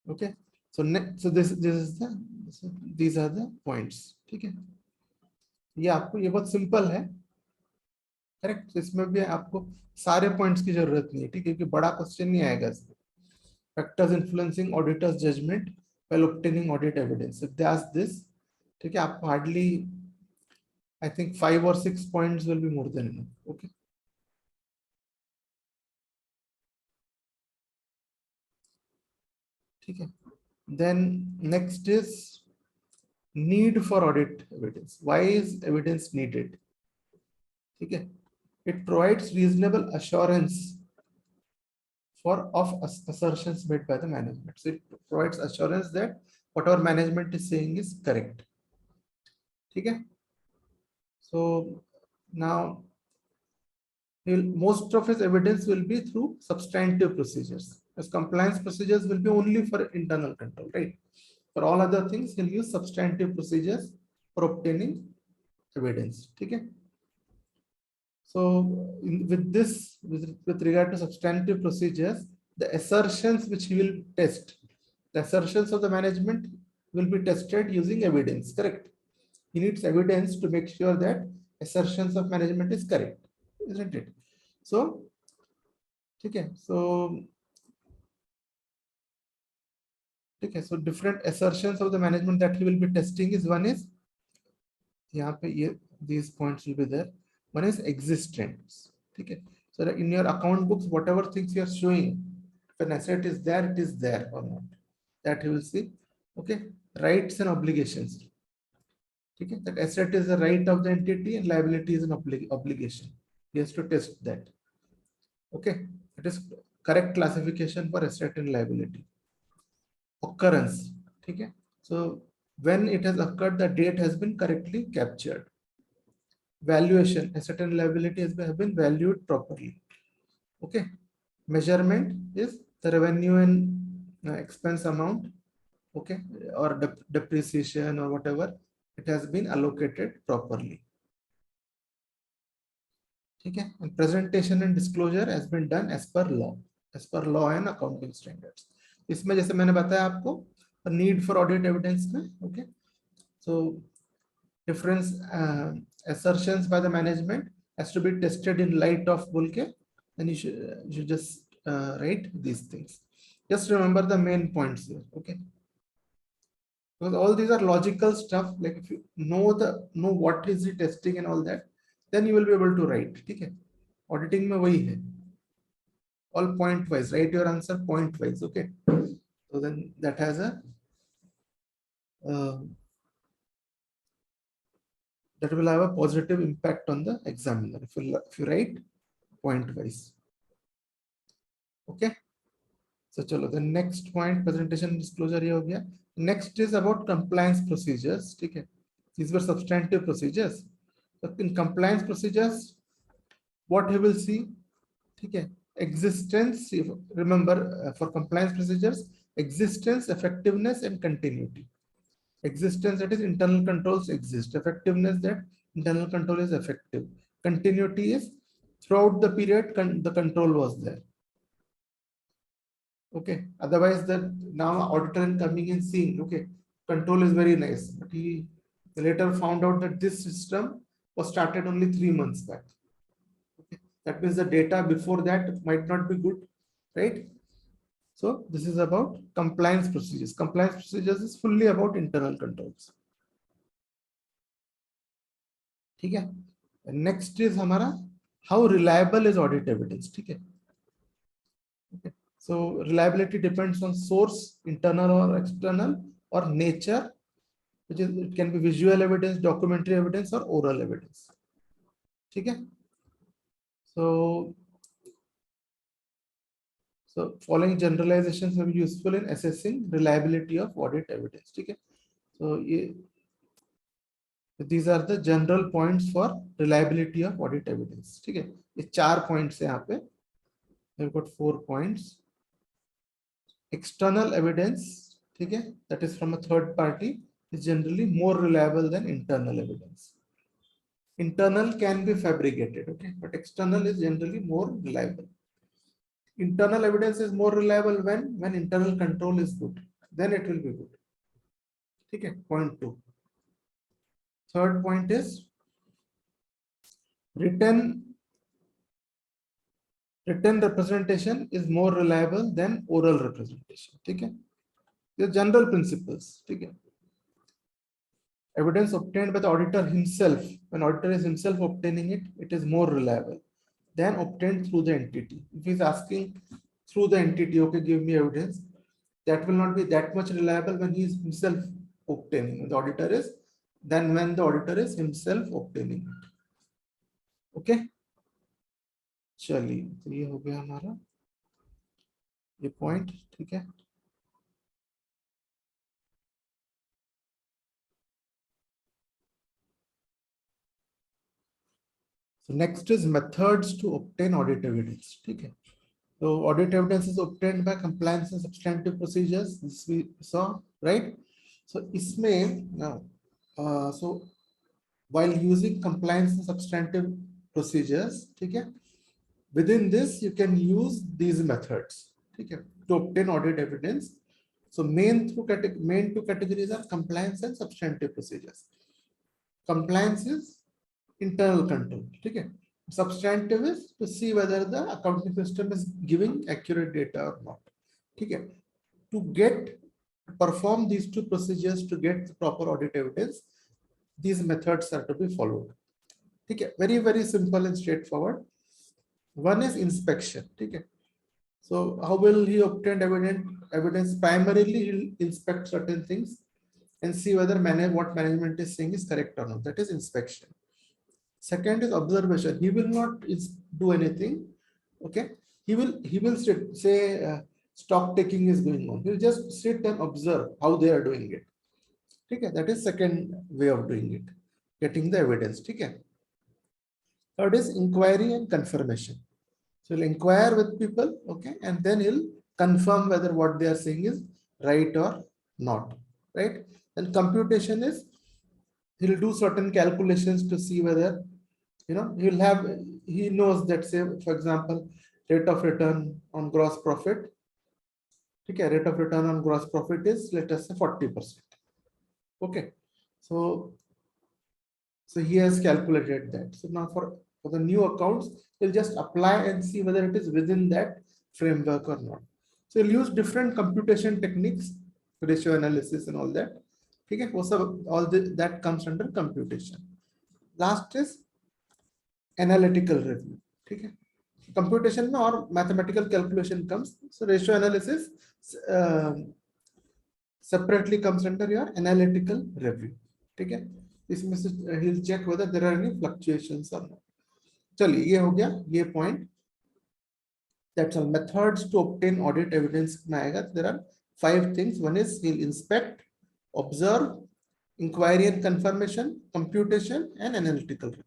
Okay. So these are the points. Okay. ये आपको ये बहुत simple है, correct. इसमें भी आपको सारे points की जरूरत नहीं है, ठीक है, क्योंकि बड़ा क्वेश्चन नहीं आएगा इसमें. Factors influencing auditor's judgement while obtaining audit evidence, if they ask this, ठीक है, आपको hardly I think 5 or 6 points will be more than enough. Okay. Okay. Then next is need for audit evidence. Why is evidence needed? Okay. It provides reasonable assurance of assertions made by the management. So it provides assurance that whatever management is saying is correct. Okay. So now most of his evidence will be through substantive procedures, as compliance procedures will be only for internal control, right? For all other things, he'll use substantive procedures for obtaining evidence. Okay. So with regard to substantive procedures, the assertions which he will test, the assertions of the management will be tested using evidence, correct? He needs evidence to make sure that assertions of management is correct, isn't it? So, okay, so different assertions of the management that he will be testing is one is these points will be there. One is existence. Okay. So that in your account books, whatever things you are showing, if an asset is there, it is there or not. That you will see. Okay. Rights and obligations. Okay. That asset is a right of the entity and liability is an obligation. He has to test that. Okay. It is correct classification for asset and liability. Occurrence. Okay. So when it has occurred, the date has been correctly captured. Valuation, a certain liability has been valued properly. Okay. Measurement is the revenue and expense amount, okay, or depreciation or whatever, it has been allocated properly. Okay. And presentation and disclosure has been done as per law and accounting standards. इसमें जैसे मैंने बताया आपको need for audit evidence में, okay. So different assertions by the management has to be tested in light of bulke, then you should just write these things. Just remember the main points here, okay? Because all these are logical stuff. Like if you know what is the testing and all that, then you will be able to write. Okay? Auditing में वही है. All point wise. Write your answer point wise. Okay. So then that has a that will have a positive impact on the examiner if you write point wise. Okay. So chalo, the next point, presentation disclosure ye ho gaya. Next is about compliance procedures. Okay. These were substantive procedures. So in compliance procedures, what he will see, okay, existence, remember for compliance procedures, existence, effectiveness and continuity. Existence, that is internal controls exist. Effectiveness, that internal control is effective. Continuity is throughout the period the control was there. Okay, otherwise the now auditor coming in seeing, okay, control is very nice, but he later found out that this system was started only 3 months back. Okay. That means the data before that might not be good, right? So this is about compliance procedures. Compliance procedures is fully about internal controls. Okay. Next is हमारा how reliable is audit evidence. Okay. Okay. So reliability depends on source, internal or external, or nature, which is it can be visual evidence, documentary evidence, or oral evidence. Okay. So following generalizations will be useful in assessing reliability of audit evidence. Okay. So these are the general points for reliability of audit evidence. Okay. ये 4 points है यहाँ पे. We've got 4 points. External evidence, okay, that is from a third party, is generally more reliable than internal evidence. Internal can be fabricated, okay, but external is generally more reliable. Internal evidence is more reliable when internal control is good, then it will be good. Okay, point 2. Third point is written representation is more reliable than oral representation. Okay, the general principles. Okay, Evidence obtained by the auditor himself, when auditor is himself obtaining it, it is more reliable than obtained through the entity. If he's asking through the entity, okay, give me evidence, that will not be that much reliable when he is himself obtaining. The auditor is, than when the auditor is himself obtaining it. Okay, चलिए तो ये हो गया हमारा ये point, ठीक है. So next is methods to obtain audit evidence. ठीक है. So audit evidence is obtained by compliance and substantive procedures. This we saw, right? So इसमें so while using compliance and substantive procedures, ठीक है, within this you can use these methods, ठीक है, to obtain audit evidence. So main two categories are compliance and substantive procedures. Compliance is internal control, ठीक है. Substantive is to see whether the accounting system is giving accurate data or not, ठीक है. To perform these two procedures to get the proper audit evidence, these methods are to be followed, ठीक है. Very, very simple and straightforward. One is inspection, ठीक है. So how will he obtain evidence? Primarily he'll inspect certain things and see whether what management is saying is correct or not. That is inspection. Second is observation. He will not do anything. Okay, he will sit, say stock taking is going on. He'll just sit and observe how they are doing it. Okay, that is second way of doing it, getting the evidence. Okay. Third is inquiry and confirmation. So he'll inquire with people, okay, and then he'll confirm whether what they are saying is right or not, right? And computation is he'll do certain calculations to see whether, you know, he knows that, say, for example, rate of return on gross profit. Okay, rate of return on gross profit is, let us say, 40%. Okay, so he has calculated that. So now for the new accounts, he'll just apply and see whether it is within that framework or not. So he'll use different computation techniques, ratio analysis and all that. Okay, all that comes under computation. Last is analytical review. Okay, computation or mathematical calculation comes. So ratio analysis separately comes under your analytical review. Okay, this message he'll check whether there are any fluctuations or not. चलिए ये हो गया ये point. That's all. Methods to obtain audit evidence में आएगा. There are 5 things. One is he'll inspect, observe, inquiry and confirmation, computation, and analytical review.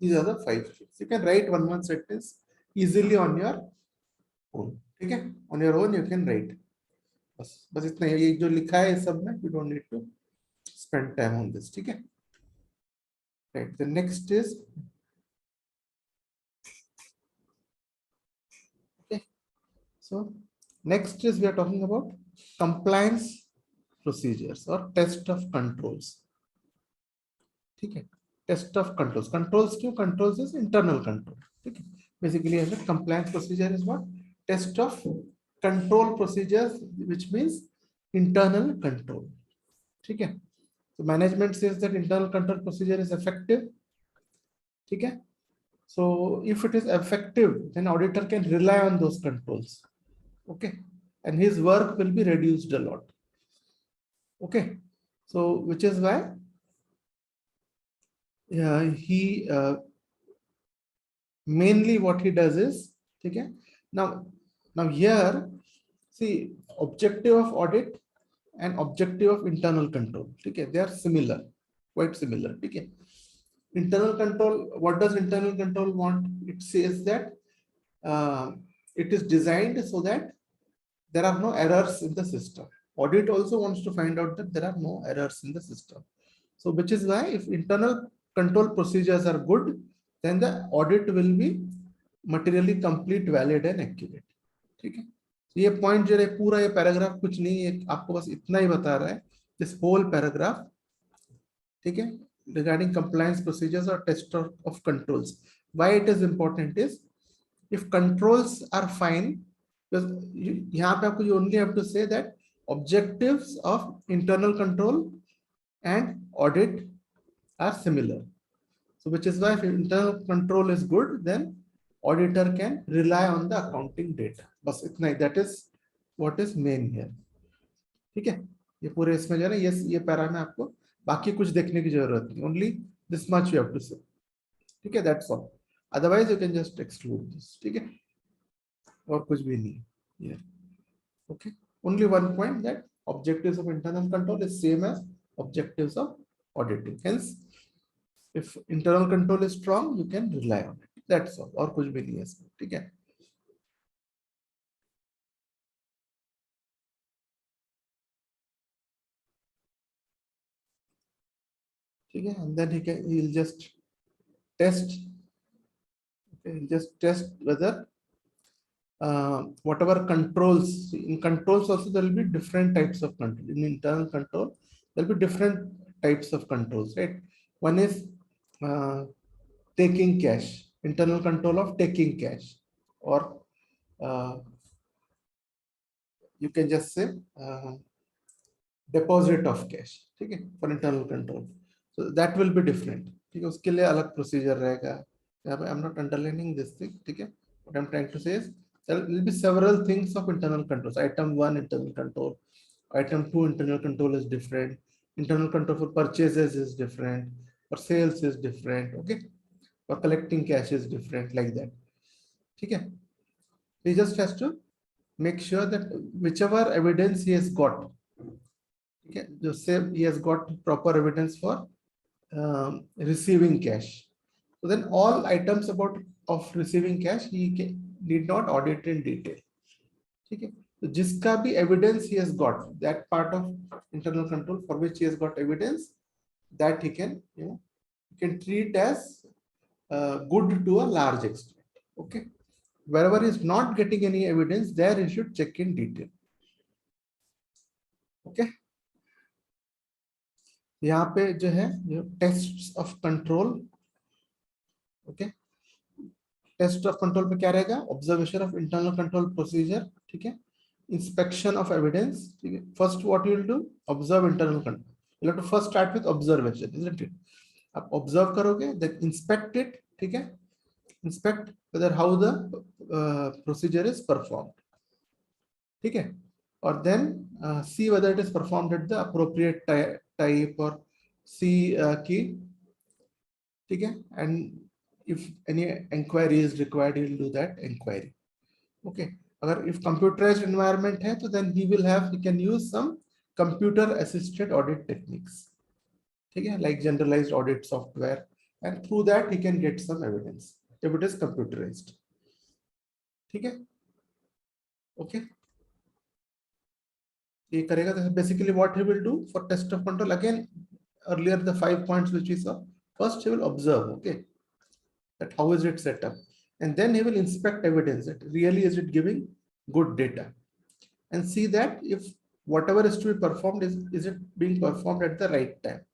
These are the 5 things. You can write one sentence easily on your own. Okay, on your own you can write. बस इतना ये जो लिखा है सब में, you don't need to spend time on this. ठीक है. Right. The next is okay. So next is we are talking about compliance procedures or test of controls. ठीक है. Test of controls. Controls क्यों? Controls is internal control. ठीक है. Basically, as a compliance procedure is what? Test of control procedures, which means internal control. ठीक है. So management says that internal control procedure is effective. ठीक है. So if it is effective, then auditor can rely on those controls. Okay, and his work will be reduced a lot. Okay, so which is why he mainly what he does is, okay, now here see objective of audit and objective of internal control, okay, they are similar, quite similar. Okay, internal control, what does internal control want? It says that it is designed so that there are no errors in the system. Audit also wants to find out that there are no errors in the system. So which is why if internal control procedures are good, then the audit will be materially complete, valid and accurate. ठीक है. तो ये point जो है पूरा ये paragraph कुछ नहीं है, आपको बस इतना ही बता रहा है, this whole paragraph. ठीक है, regarding compliance procedures or test of controls. Why it is important is if controls are fine, because यहाँ पे आपको you only have to say that objectives of internal control and audit are similar. So which is why if internal control is good, then auditor can rely on the accounting data. बस इतना ही, that is what is main here. ठीक है, ये पूरे इसमें जो है ना, ये पैरा में आपको बाकी कुछ देखने की जरूरत नहीं, only this much you have to say. ठीक है, that's all. Otherwise you can just exclude this. ठीक है, और कुछ भी नहीं है. Okay, only one point, that objectives of internal control is same as objectives of auditing. Hence, if internal control is strong, you can rely on it. That's all. और कुछ भी नहीं है इसमें. ठीक है. ठीक है, and then he'll just test. Okay, he'll just test whether whatever controls, in controls also there will be different types of control. In internal control there will be different types of controls, right? One is taking cash, internal control of taking cash, or you can just say deposit of cash. ठीक है, for internal control. So that will be different. ठीक है, उसके लिए अलग procedure रहेगा. I'm not underlining this thing. ठीक है, what I'm trying to say is there will be several things of internal controls. Item 1 internal control, item 2 internal control is different, internal control for purchases is different, for sales is different. Okay, for collecting cash is different, like that. ठीक है, he just has to make sure that whichever evidence he has got, okay, just say he has got proper evidence for receiving cash, so then all items of receiving cash he need not audit in detail. Okay, so jiska bhi evidence he has got, that part of internal control for which he has got evidence, that he can, he can treat as good to a large extent. Okay, wherever he is not getting any evidence, there he should check in detail. Okay, यहाँ पे जो है test of control. Okay, test of control पे क्या रहेगा? Observation of internal control procedure. ठीक है, inspection of evidence. ठीक है, first what you will do, observe internal control. You have to first start with observation, isn't it? आप observe करोगे, then inspect it. ठीक है, inspect whether how the procedure is performed. ठीक है, और then see whether it is performed at the appropriate type, or see key. ठीक है, and if any inquiry is required, he will do that inquiry. Okay, अगर if computerized environment है, तो then he can use some computer assisted audit techniques. ठीक है, like generalized audit software, and through that he can get some evidence if it is computerized. ठीक है, okay. ये करेगा. तो basically what he will do for test of control, again earlier the 5 points which we saw, first he will observe, okay, that how is it set up, and then he will inspect evidence, that really is it giving good data, and see that if whatever is to be performed is it being performed at the right time.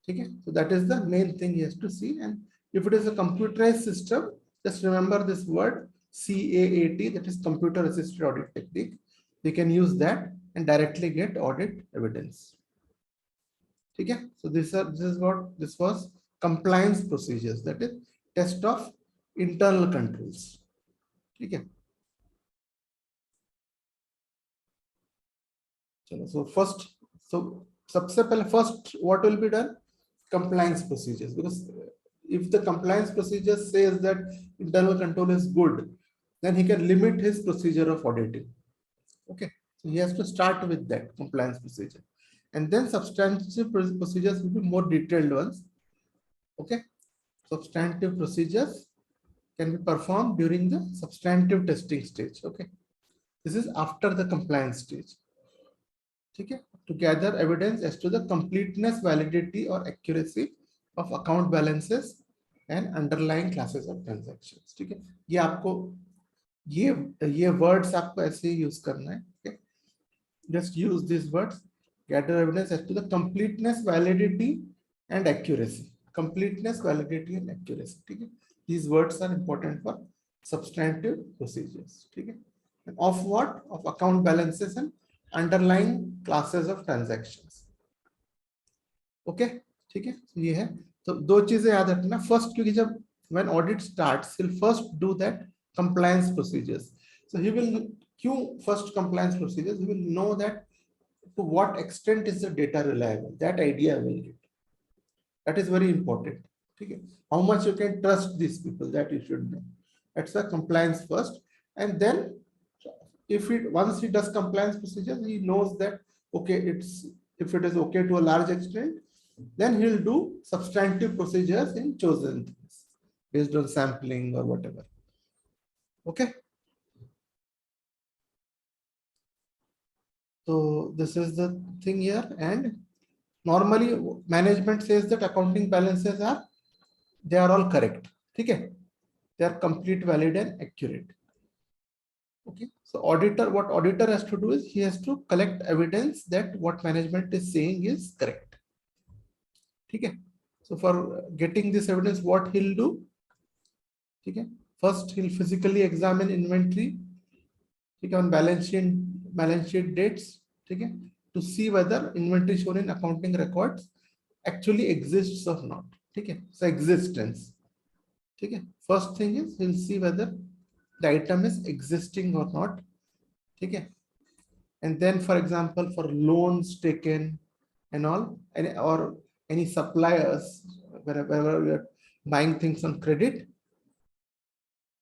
Okay, so that is the main thing he has to see. And if it is a computerized system, just remember this word CAAT, that is computer assisted audit technique. They can use that and directly get audit evidence. Okay, so this was compliance procedures, that is test of internal controls. Okay, so first, first what will be done? Compliance procedures, because if the compliance procedure says that internal control is good, then he can limit his procedure of auditing. Okay, so he has to start with that compliance procedure, and then substantive procedures will be more detailed ones. Okay, substantive procedures can be performed during the substantive testing stage. Okay, this is after the compliance stage. Okay, to gather evidence as to the completeness, validity, or accuracy of account balances and underlying classes of transactions. ठीक है, ये आपको ये words आपको ऐसे use करना है. Okay, just use these words. Gather evidence as to the completeness, validity, and accuracy. Completeness, validity, and accuracy. ठीक है, these words are important for substantive procedures. ठीक है, and of what? Of account balances and underlying classes of transactions. Okay, ठीक है, तो ये है। तो दो चीजें याद रखना, फर्स्ट, क्योंकि जब when audit starts, he'll first do that compliance procedures. So he will, क्यों first compliance procedures, he will know that to what extent is the data reliable, that idea will get. That is very important. Okay. How much you can trust these people, that you should know. That's the compliance first. And then if it, once he does compliance procedures, he knows that, okay, it's, if it is okay to a large extent, then he'll do substantive procedures in chosen things based on sampling or whatever. Okay. So this is the thing here. And normally management says that accounting balances are, they are all correct. Okay. They are complete, valid, and accurate. Okay. So auditor, what auditor has to do is he has to collect evidence that what management is saying is correct. Okay. So for getting this evidence, what he'll do? Okay. First, he'll physically examine inventory. Okay, on balance sheet dates. Okay, to see whether inventory shown in accounting records actually exists or not. Okay, so existence. Okay, first thing is he'll see whether the item is existing or not. Okay, and then, for example, for loans taken and all, or any suppliers, wherever we are buying things on credit.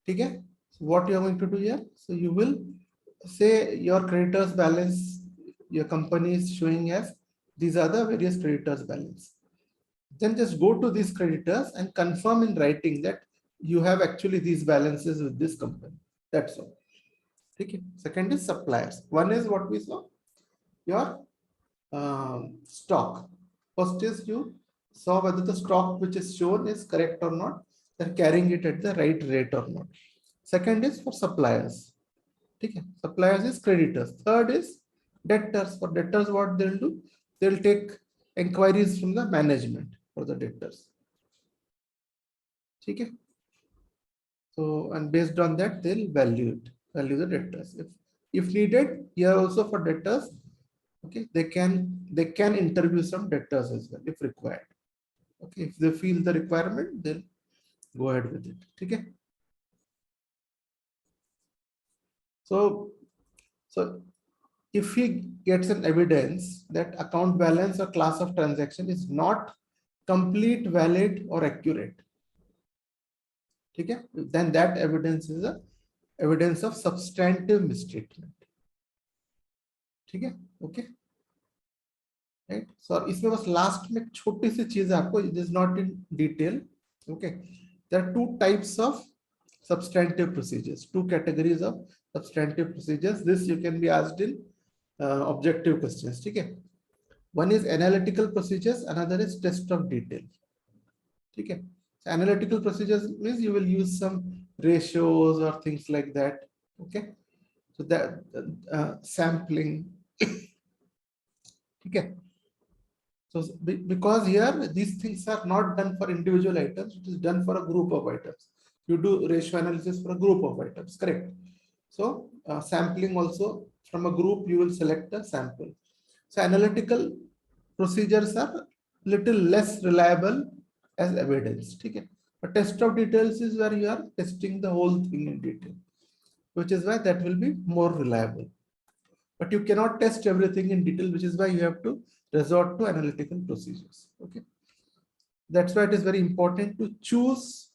Okay, so what you are going to do here? So you will say your creditors balance, your company is showing as these are the various creditors balance. Then just go to these creditors and confirm in writing that you have actually these balances with this company. That's all. Okay. Second is suppliers. One is what we saw, your stock. First is you saw whether the stock which is shown is correct or not. They're carrying it at the right rate or not. Second is for suppliers. Okay. Suppliers is creditors. Third is debtors. For debtors, what they'll do? They'll take inquiries from the management for the debtors. Okay. So, and based on that, they'll value the debtors. If needed, here also for debtors, okay, they can interview some debtors as well if required. Okay, if they feel the requirement, they'll go ahead with it. Okay. So if he gets an evidence that account balance or class of transaction is not complete, valid, or accurate, okay, then that evidence is a evidence of substantive misstatement. Okay, okay, right? So इसमें बस last में छोटी सी चीज है आपको, it is not in detail. Okay, there are two types of substantive procedures, two categories of substantive procedures. This you can be asked in objective questions. Okay. One is analytical procedures, another is test of detail. Okay. So analytical procedures means you will use some ratios or things like that. Okay. So that sampling. Okay. So because here these things are not done for individual items, it is done for a group of items. You do ratio analysis for a group of items, correct? So sampling also, from a group you will select a sample. So analytical procedures are little less reliable as evidence. Okay. A test of details is where you are testing the whole thing in detail, which is why that will be more reliable. But you cannot test everything in detail, which is why you have to resort to analytical procedures. Okay. That's why it is very important to choose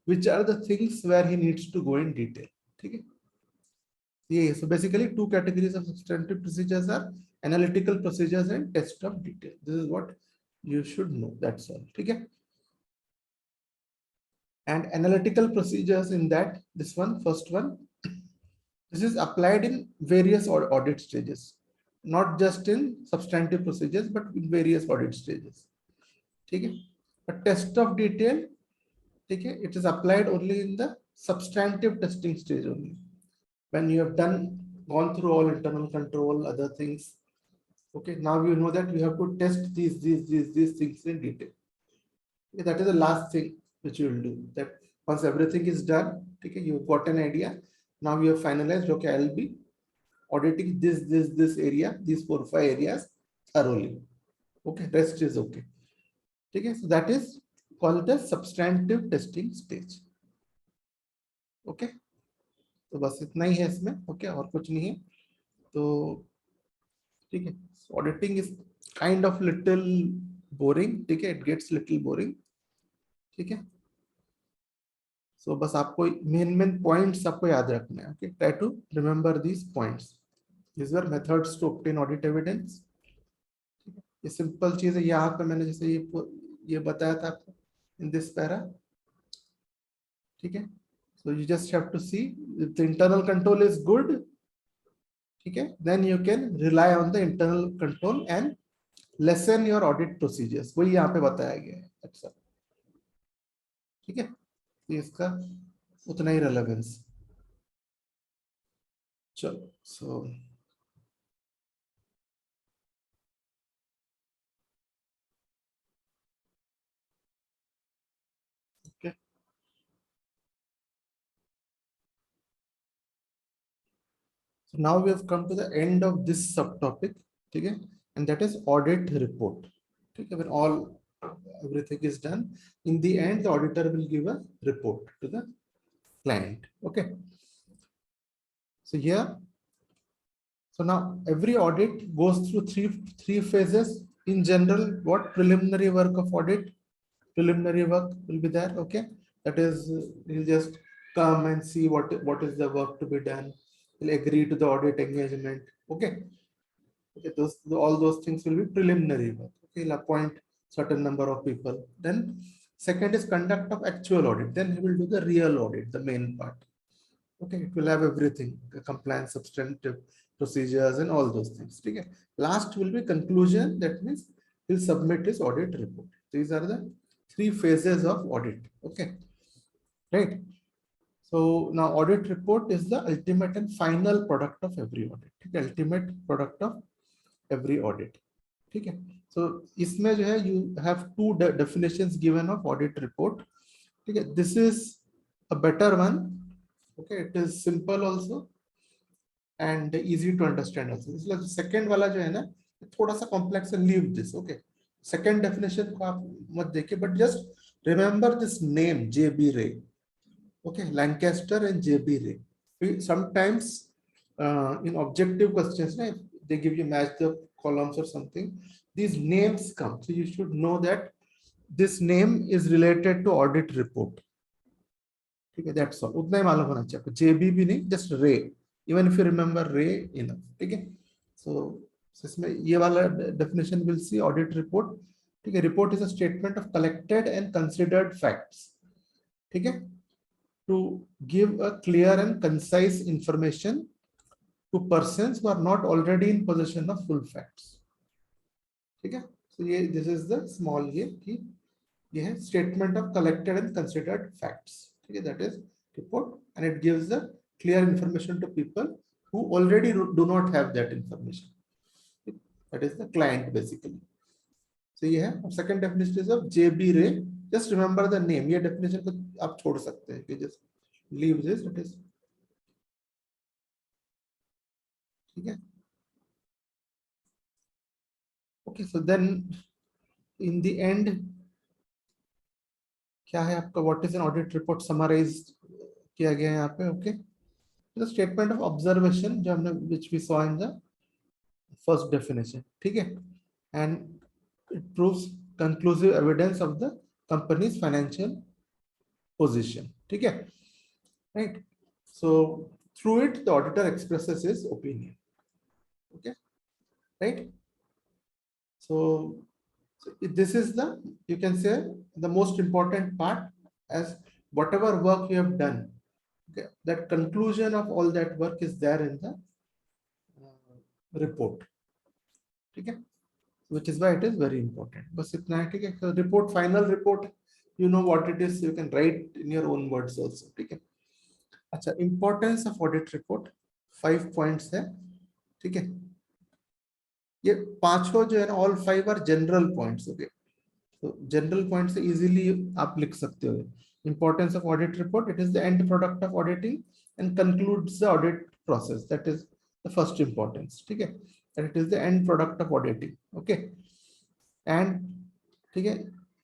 which are the things where he needs to go in detail. Okay. Yeah, so basically two categories of substantive procedures are analytical procedures and test of detail. This is what you should know. That's all. Okay. And analytical procedures in that, this one, first one, this is applied in various audit stages, not just in substantive procedures, but in various audit stages. Okay. A test of detail, okay, it is applied only in the substantive testing stage only. When you have gone through all internal control, other things. Okay, now you know that you have to test these things in detail. Okay, that is the last thing which you will do. That once everything is done, okay, you've got an idea. Now you have finalized, okay, I'll be auditing this area, these 4 or 5 areas thoroughly. Okay, rest is okay. ठीक है, so that is called the substantive testing stage. Okay, तो बस इतना ही है इसमें. Okay, और कुछ नहीं है. तो ठीक है, auditing is kind of little boring. ठीक है, इट गेट्स लिटिल बोरिंग. ठीक है, सो बस आपको मेन मेन पॉइंट्स आपको याद रखना है. Okay, try to remember these points. These were methods to obtain audit evidence. ये सिंपल चीज है. यहाँ पे मैंने जैसे ये बताया था आपको इन दिस पैरा. ठीक है, so you just have to see if the internal control is good. ठीक है, then you can rely on the internal control and lessen your audit procedures. वही यहाँ पे बताया गया है. अच्छा, ठीक है, तो इसका उतना ही रेलेवेंस. चलो, सो okay. So now we have come to the end of this subtopic. ठीक है, and that is audit report. ठीक है, when all everything is done, in the end the auditor will give a report to the client. Okay, so here, so now every audit goes through three phases in general. What preliminary work of audit? Preliminary work will be there. Okay, that is you'll just come and see what is the work to be done. You'll agree to the audit engagement. Okay, okay, those all those things will be preliminary work. Okay, you'll appoint certain number of people. Then second is conduct of actual audit. Then he will do the real audit, the main part. Okay, it will have everything, the compliance, substantive procedures, and all those things. Okay, last will be conclusion. That means he'll submit his audit report. These are the three phases of audit. Okay, right. So now audit report is the ultimate and final product of every audit. Okay, ultimate product of every audit. ठीक है, so इसमें जो है you have two definitions given of audit report. ठीक है, this is a better one. Okay, it is simple also and easy to understand also. इसलिए second वाला जो है ना थोड़ा सा complex है. Leave this. Okay, second definition को आप मत देखिए, but just remember this name JB Ray. Okay, Lancaster and JB Ray. Sometimes in objective questions, if they give you match the columns or something, these names come. So you should know that this name is related to audit report. ठीक है, that's all. उतना ही मालूम होना चाहिए आपको. JB भी नहीं, just Ray. Even if you remember Ray, enough. ठीक है, so इसमें ये वाला definition will see audit report. ठीक है, report is a statement of collected and considered facts. ठीक है, to give a clear and concise information to persons who are not already in possession of full facts. ठीक है, so ये this is the small ये कि ये है statement of collected and considered facts. ठीक है, that is report, and it gives the clear information to people who already do not have that information. That is the client basically. So ये है. Second definition is of JB Ray. Just remember the name. ये definition को आप छोड़ सकते हैं कि just leave this. It is ठीक है. Okay, so then in the end क्या है आपका what is an audit report summarized किया गया है यहाँ पे. Okay, the statement of observation जो हमने which we saw in the first definition. ठीक है, and it proves conclusive evidence of the company's financial position. ठीक है, right. So through it the auditor expresses his opinion. Okay, right. So this is the, you can say, the most important part, as whatever work you have done, okay, that conclusion of all that work is there in the report. Okay, which is why it is very important. बस इतना है. ठीक है, so report, final report, you know what it is, you can write in your own words also. ठीक है, अच्छा, importance of audit report 5 points है. ठीक है, ये पांचों जो है ना, all 5 are general points. Okay, so general points से easily आप लिख सकते हो. Importance of audit report, it is the end product of auditing and concludes the audit process. That is the first importance. ठीक है, and it is the end product of auditing. Okay, and ठीक है,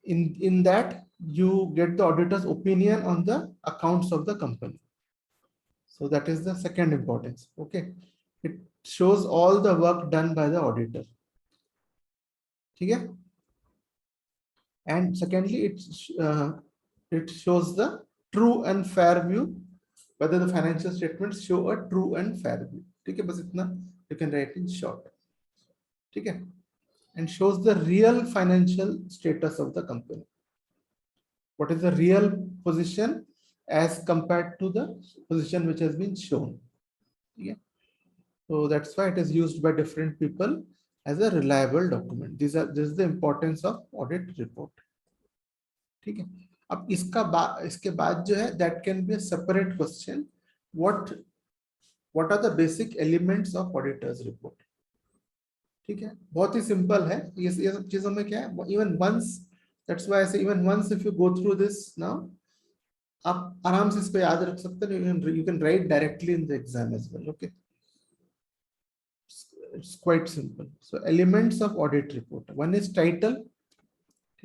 in that you get the auditor's opinion on the accounts of the company. So that is the second importance. Okay, it shows all the work done by the auditor. Okay, and secondly, it shows the true and fair view, whether the financial statements show a true and fair view. Okay, बस इतना you can write in short. Okay, and shows the real financial status of the company. What is the real position as compared to the position which has been shown. Yeah. So that's why it is used by different people as a reliable document. This is the importance of audit report. ठीक है. अब इसके बाद जो है, that can be a separate question. What are the basic elements of auditor's report? ठीक है, बहुत ही सिंपल है ये सब चीजों में. क्या है, even once, that's why I say even once if you go through this now, आप आराम से इस पे याद रख सकते हैं. You can write directly in the exam as well. Okay, it's quite simple. So elements of audit report. One is title.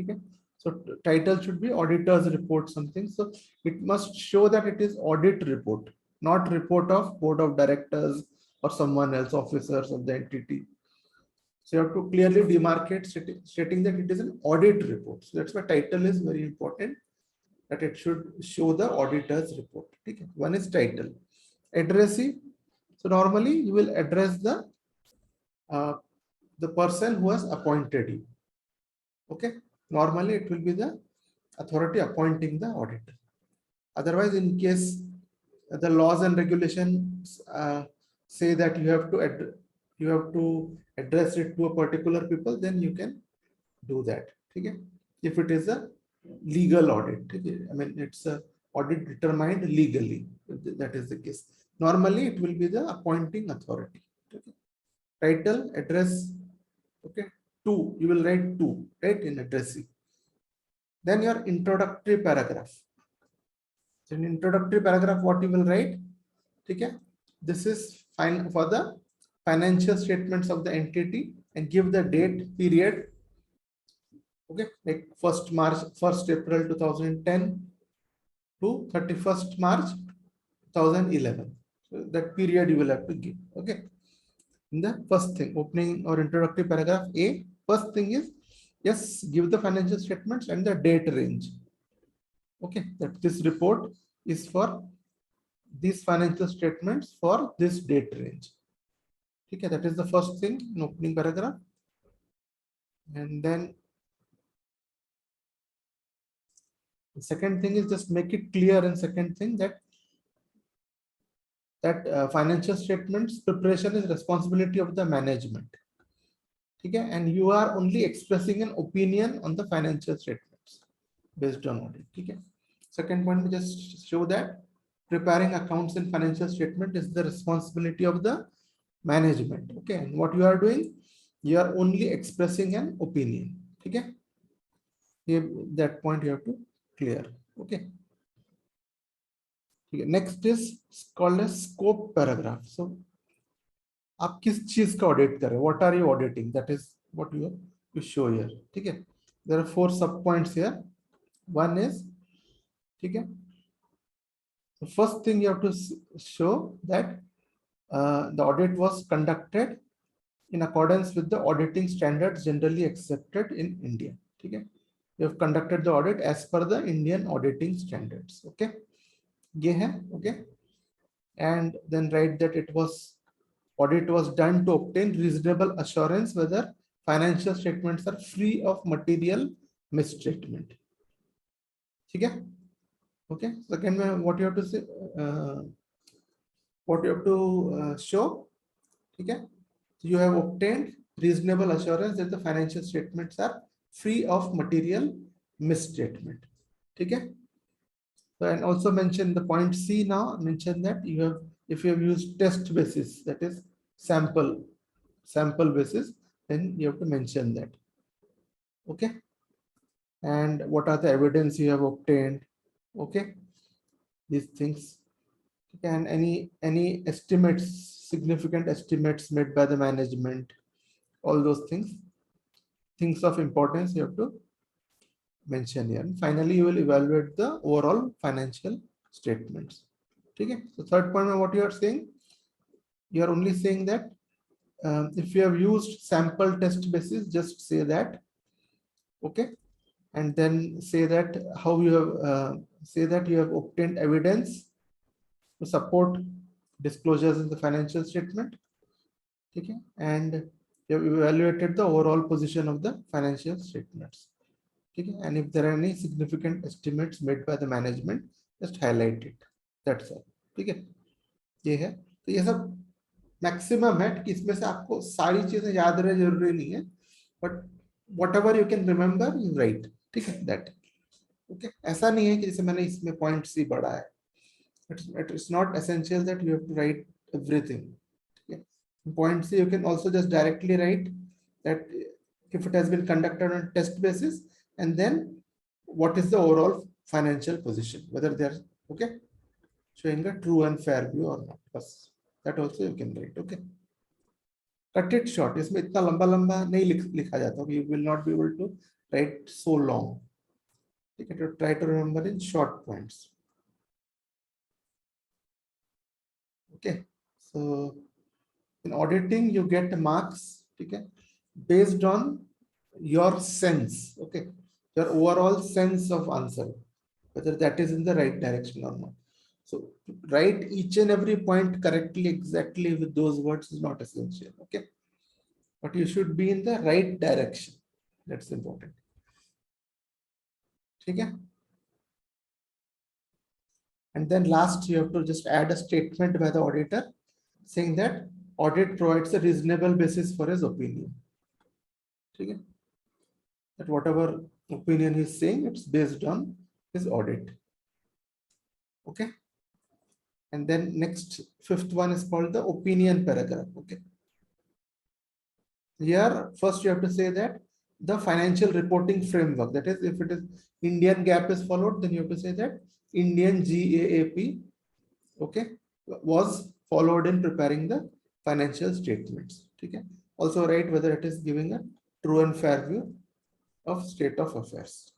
Okay, so title should be auditor's report something. So it must show that it is audit report, not report of board of directors or someone else, officers of the entity. So you have to clearly demarcate stating that it is an audit report. So that's why title is very important, that it should show the auditor's report. Okay. One is title. Addressee. So normally you will address the person who has appointed you. Okay. Normally it will be the authority appointing the auditor. Otherwise, in case the laws and regulations say that you have to address it to a particular people, then you can do that. Okay. If it is a legal audit, I mean it's a audit determined legally, that is the case. Normally it will be the appointing authority. Okay. Title, address. Okay, two, you will write two, right, in addressee. Then your introductory paragraph. So in introductory paragraph, what you will write? Okay, this is fine for the financial statements of the entity and give the date period. Okay, like 1st April 2010 to 31st March 2011. So that period you will have to give. Okay, in the first thing, opening or introductory paragraph A, first thing is, yes, give the financial statements and the date range. Okay, that this report is for these financial statements for this date range. Okay, that is the first thing in opening paragraph. And then the second thing is just make it clear. And second thing that financial statements preparation is responsibility of the management. Okay, and you are only expressing an opinion on the financial statements based on audit. Okay. Second point, we just show that preparing accounts and financial statement is the responsibility of the management. Okay, and what you are doing, you are only expressing an opinion. Okay, that point you have to clear. Okay. Next is called a scope paragraph. So आप किस चीज का audit कर रहे हो, what are you auditing, that is what you show here. ठीक है, there are 4 sub points here. One is, ठीक है, the first thing you have to show that the audit was conducted in accordance with the auditing standards generally accepted in India. ठीक है, you have conducted the audit as per the Indian auditing standards. Okay, ये है. Okay, and then write that audit was done to obtain reasonable assurance whether financial statements are free of material misstatement. ठीक है. Okay, second, what you have to say, what you have to show. ठीक है, you have obtained reasonable assurance that the financial statements are free of material misstatement. ठीक है. So, and also mention the point C now, mention that you have, if you have used test basis, that is sample basis, then you have to mention that. Okay, and what are the evidence you have obtained. Okay, these things. Okay, and any estimates, significant estimates made by the management, all those things of importance you have to mention here. And finally, you will evaluate the overall financial statements. Okay. So third point, what you are saying, you are only saying that if you have used sample test basis, just say that. Okay. And then say that how you have say that you have obtained evidence to support disclosures in the financial statement. Okay. And you have evaluated the overall position of the financial statements. Okay. And if there are any significant estimates made by the management, just highlight it. That's all. Okay. ये है, तो ये सब maximum है कि इसमें से आपको सारी चीजें याद रहे जरूरी नहीं है, but what ever you can remember you right. ठीक है, दैट. ओके. ऐसा नहीं है कि जैसे मैंने इसमें पॉइंट सी पढ़ा है. It's not essential that you have to write everything. Okay. Point C, you can also just directly write that if it has been conducted on test basis, and then what is the overall financial position, whether they're okay showing a true and fair view or not. Bas, that also you can write. Okay. Cut it short. इसमें इतना लंबा लंबा नहीं लिखा जाता. You will not be able to write so long. Okay. To try to remember in short points. Okay. So in auditing, you get marks, okay, based on your sense, okay, your overall sense of answer, whether that is in the right direction or not. So write each and every point correctly, exactly with those words is not essential, okay, but you should be in the right direction. That's important. Okay. And then last, you have to just add a statement by the auditor saying that audit provides a reasonable basis for his opinion. Okay. That whatever opinion he's saying, it's based on his audit. Okay. And then next, fifth one is called the opinion paragraph. Okay. Here, first you have to say that the financial reporting framework, that is, if it is Indian GAAP is followed, then you have to say that Indian GAAP, okay, was followed in preparing the financial statements. Okay. Also write whether it is giving a true and fair view of state of affairs.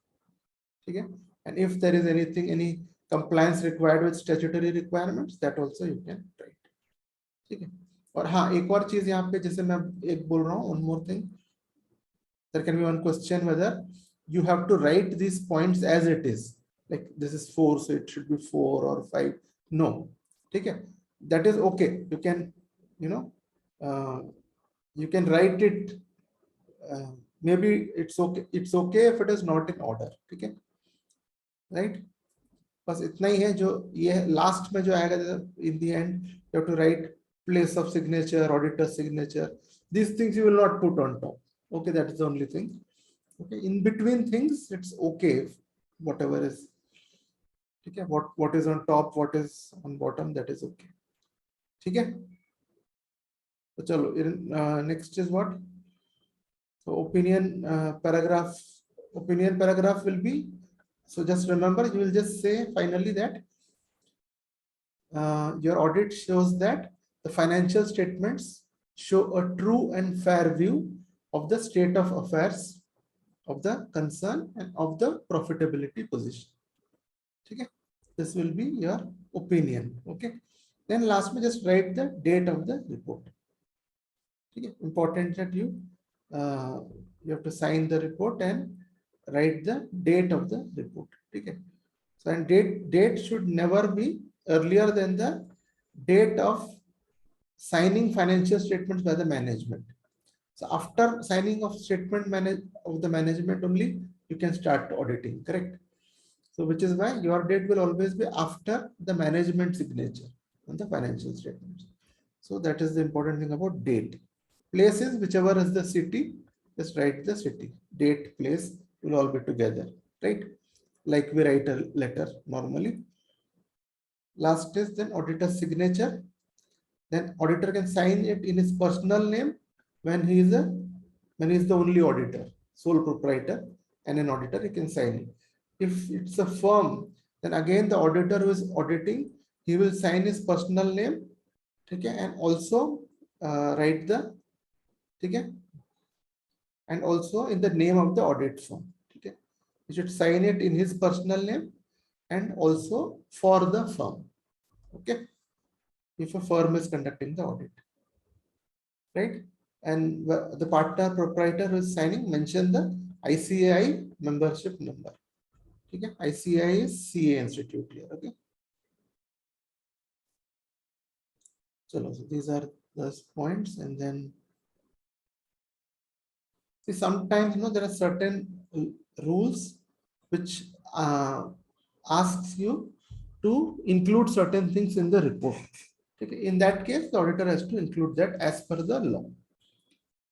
Okay. And if there is anything, any compliance required with statutory requirements, that also you can write. ठीक है. और हाँ, एक और चीज यहाँ पे जैसे मैं एक बोल रहा हूँ, one more thing, there can be one question whether you have to write these points as it is, like this is 4, so it should be 4 or 5. No, ठीक है, that is okay. You can, you know, you can write it. Maybe it's okay. It's okay if it is not in order. ठीक है, right? बस इतना ही है. जो ये last में जो आएगा, in the end you have to write place of signature, auditor signature. These things you will not put on top. Okay, that is the only thing. Okay, in between things, it's okay if whatever is. Okay, what is on top, what is on bottom, that is okay. ठीक है. तो चलो, next is what? So opinion paragraph. Opinion paragraph will be. So just remember, you will just say finally that your audit shows that the financial statements show a true and fair view of the state of affairs of the concern and of the profitability position. Okay, this will be your opinion. Okay, then last me just write the date of the report. Okay, important that you have to sign the report and write the date of the report. Okay, so and date should never be earlier than the date of signing financial statements by the management. So after signing of statement of the management only, you can start auditing, correct? So which is why your date will always be after the management signature on the financial statements. So that is the important thing about date. Places, whichever is the city, just write the city. Date, place will all be together, right? Like we write a letter normally. Last is then auditor signature. Then auditor can sign it in his personal name when he is the only auditor, sole proprietor, and an auditor, he can sign it. If it's a firm, then again the auditor who is auditing, he will sign his personal name, okay, and also write the, okay, and also in the name of the audit firm. Okay. He should sign it in his personal name and also for the firm. Okay. If a firm is conducting the audit, right? And the partner proprietor who is signing, mention the ICAI membership number. Okay. ICAI is CA institute here. Okay. So these are the points, and then see, sometimes there are certain rules which asks you to include certain things in the report. Okay. In that case, the auditor has to include that as per the law.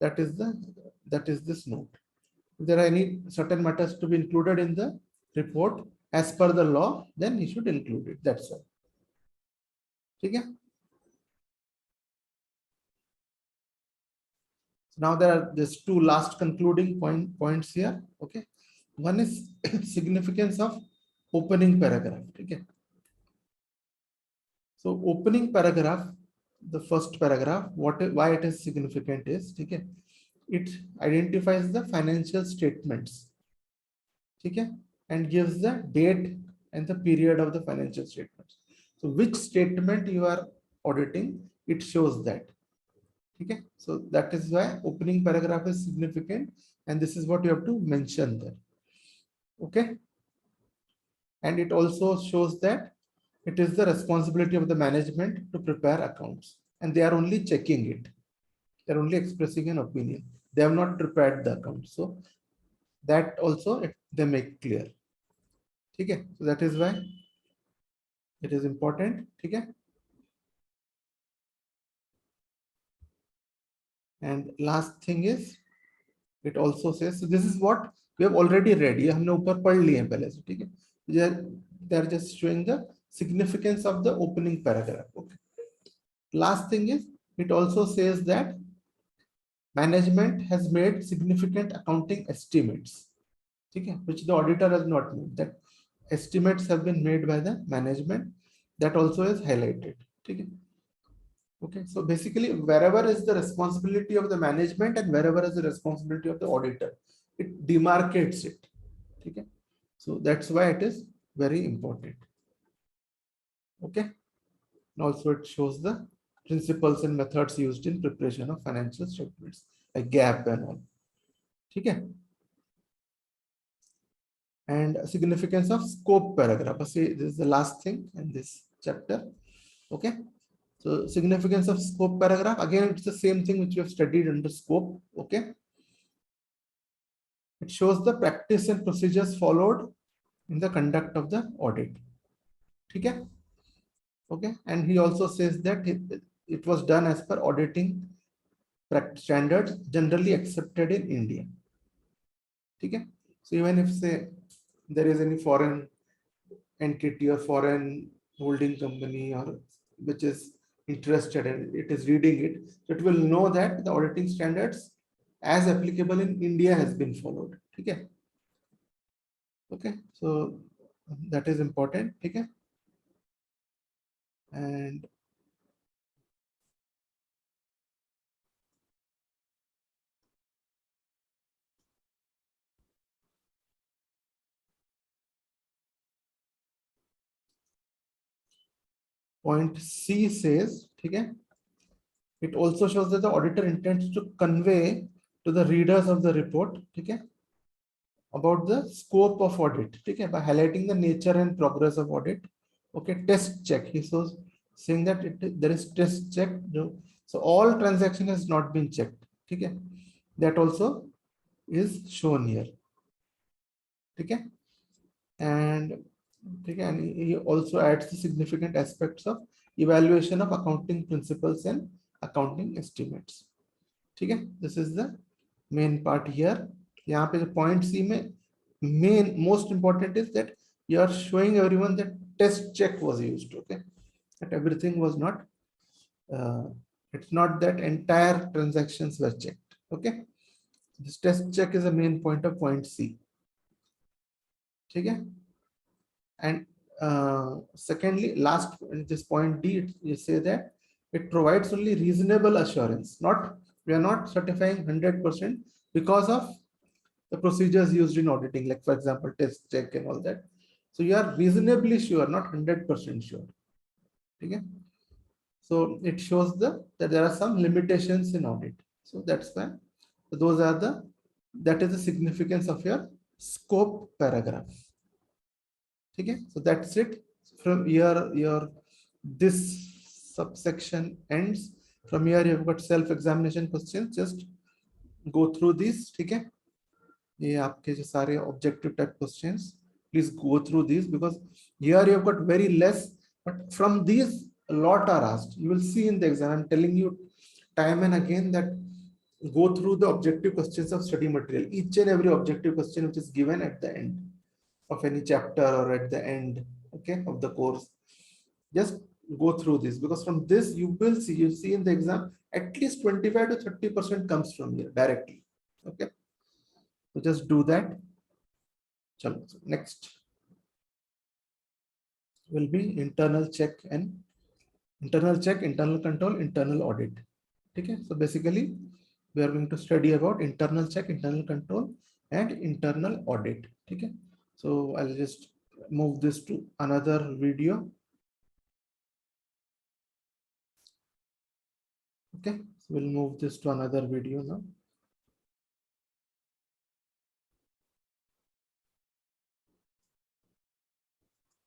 That is this note. If there are any certain matters to be included in the report as per the law, then he should include it. That's all. Okay. So now there are these two last concluding points here. Okay. One is significance of opening paragraph. Okay. So opening paragraph, the first paragraph, why it is significant is, okay, it identifies the financial statements, okay, and gives the date and the period of the financial statements. So which statement you are auditing, it shows that. Okay, so that is why opening paragraph is significant, and this is what you have to mention there. Okay, and it also shows that it is the responsibility of the management to prepare accounts, and they are only checking it. They're only expressing an opinion. They have not prepared the account. So that also they make clear. Okay, so that is why it is important. Okay, and last thing is, it also says, so this is what we have already read. ये हमने ऊपर पढ़ लिए हैं पहले से. ठीक है, they are just showing the significance of the opening paragraph. Okay, last thing is, it also says that management has made significant accounting estimates, okay, which the auditor has not made. That estimates have been made by the management. That also is highlighted. Okay. Okay, so basically, wherever is the responsibility of the management and wherever is the responsibility of the auditor, it demarcates it. Okay, so that's why it is very important. Okay, and also it shows the principles and methods used in preparation of financial statements, like GAAP and all. Okay, and significance of scope paragraph. See, this is the last thing in this chapter. Okay, so significance of scope paragraph, again, it's the same thing which you have studied under scope. Okay, it shows the practice and procedures followed in the conduct of the audit. Okay, okay, and he also says that it was done as per auditing standards generally accepted in India. Okay, so even if say there is any foreign entity or foreign holding company or which is interested and it is reading it, so it will know that the auditing standards as applicable in India has been followed. Okay, okay, so that is important. Okay, and point C says, okay, it also shows that the auditor intends to convey to the readers of the report, okay, about the scope of audit, okay, by highlighting the nature and progress of audit. Okay, test check. He was saying that there is test check. So all transaction has not been checked. Okay, that also is shown here. Okay, and okay, and he also adds the significant aspects of evaluation of accounting principles and accounting estimates. Okay, this is the main part here. यहाँ पे point C में main most important is that you are showing everyone that test check was used. Okay, that everything was not. It's not that entire transactions were checked. Okay, this test check is the main point of point C. Okay, and secondly, last this point D, you say that it provides only reasonable assurance. Not, we are not certifying 100% because of the procedures used in auditing, like for example, test check and all that. So you are reasonably sure, not 100% sure. Okay. So it shows that there are some limitations in audit. So that's why those are that is the significance of your scope paragraph. Okay. So that's it. From here, this subsection ends. From here, you've got self-examination questions. Just go through these. Okay. ये आपके जो सारे objective type questions, please go through these, because here you have got very less, but from these a lot are asked. You will see in the exam. I'm telling you time and again that go through the objective questions of study material. Each and every objective question which is given at the end of any chapter or at the end, okay, of the course. Just go through this, because from this you will see, you see in the exam at least 25 to 30% comes from here directly. Okay. So just do that. Next will be internal check, internal control, internal audit. Okay. So basically we are going to study about internal check, internal control, and internal audit. Okay. So I'll just move this to another video. Okay. So we'll move this to another video now.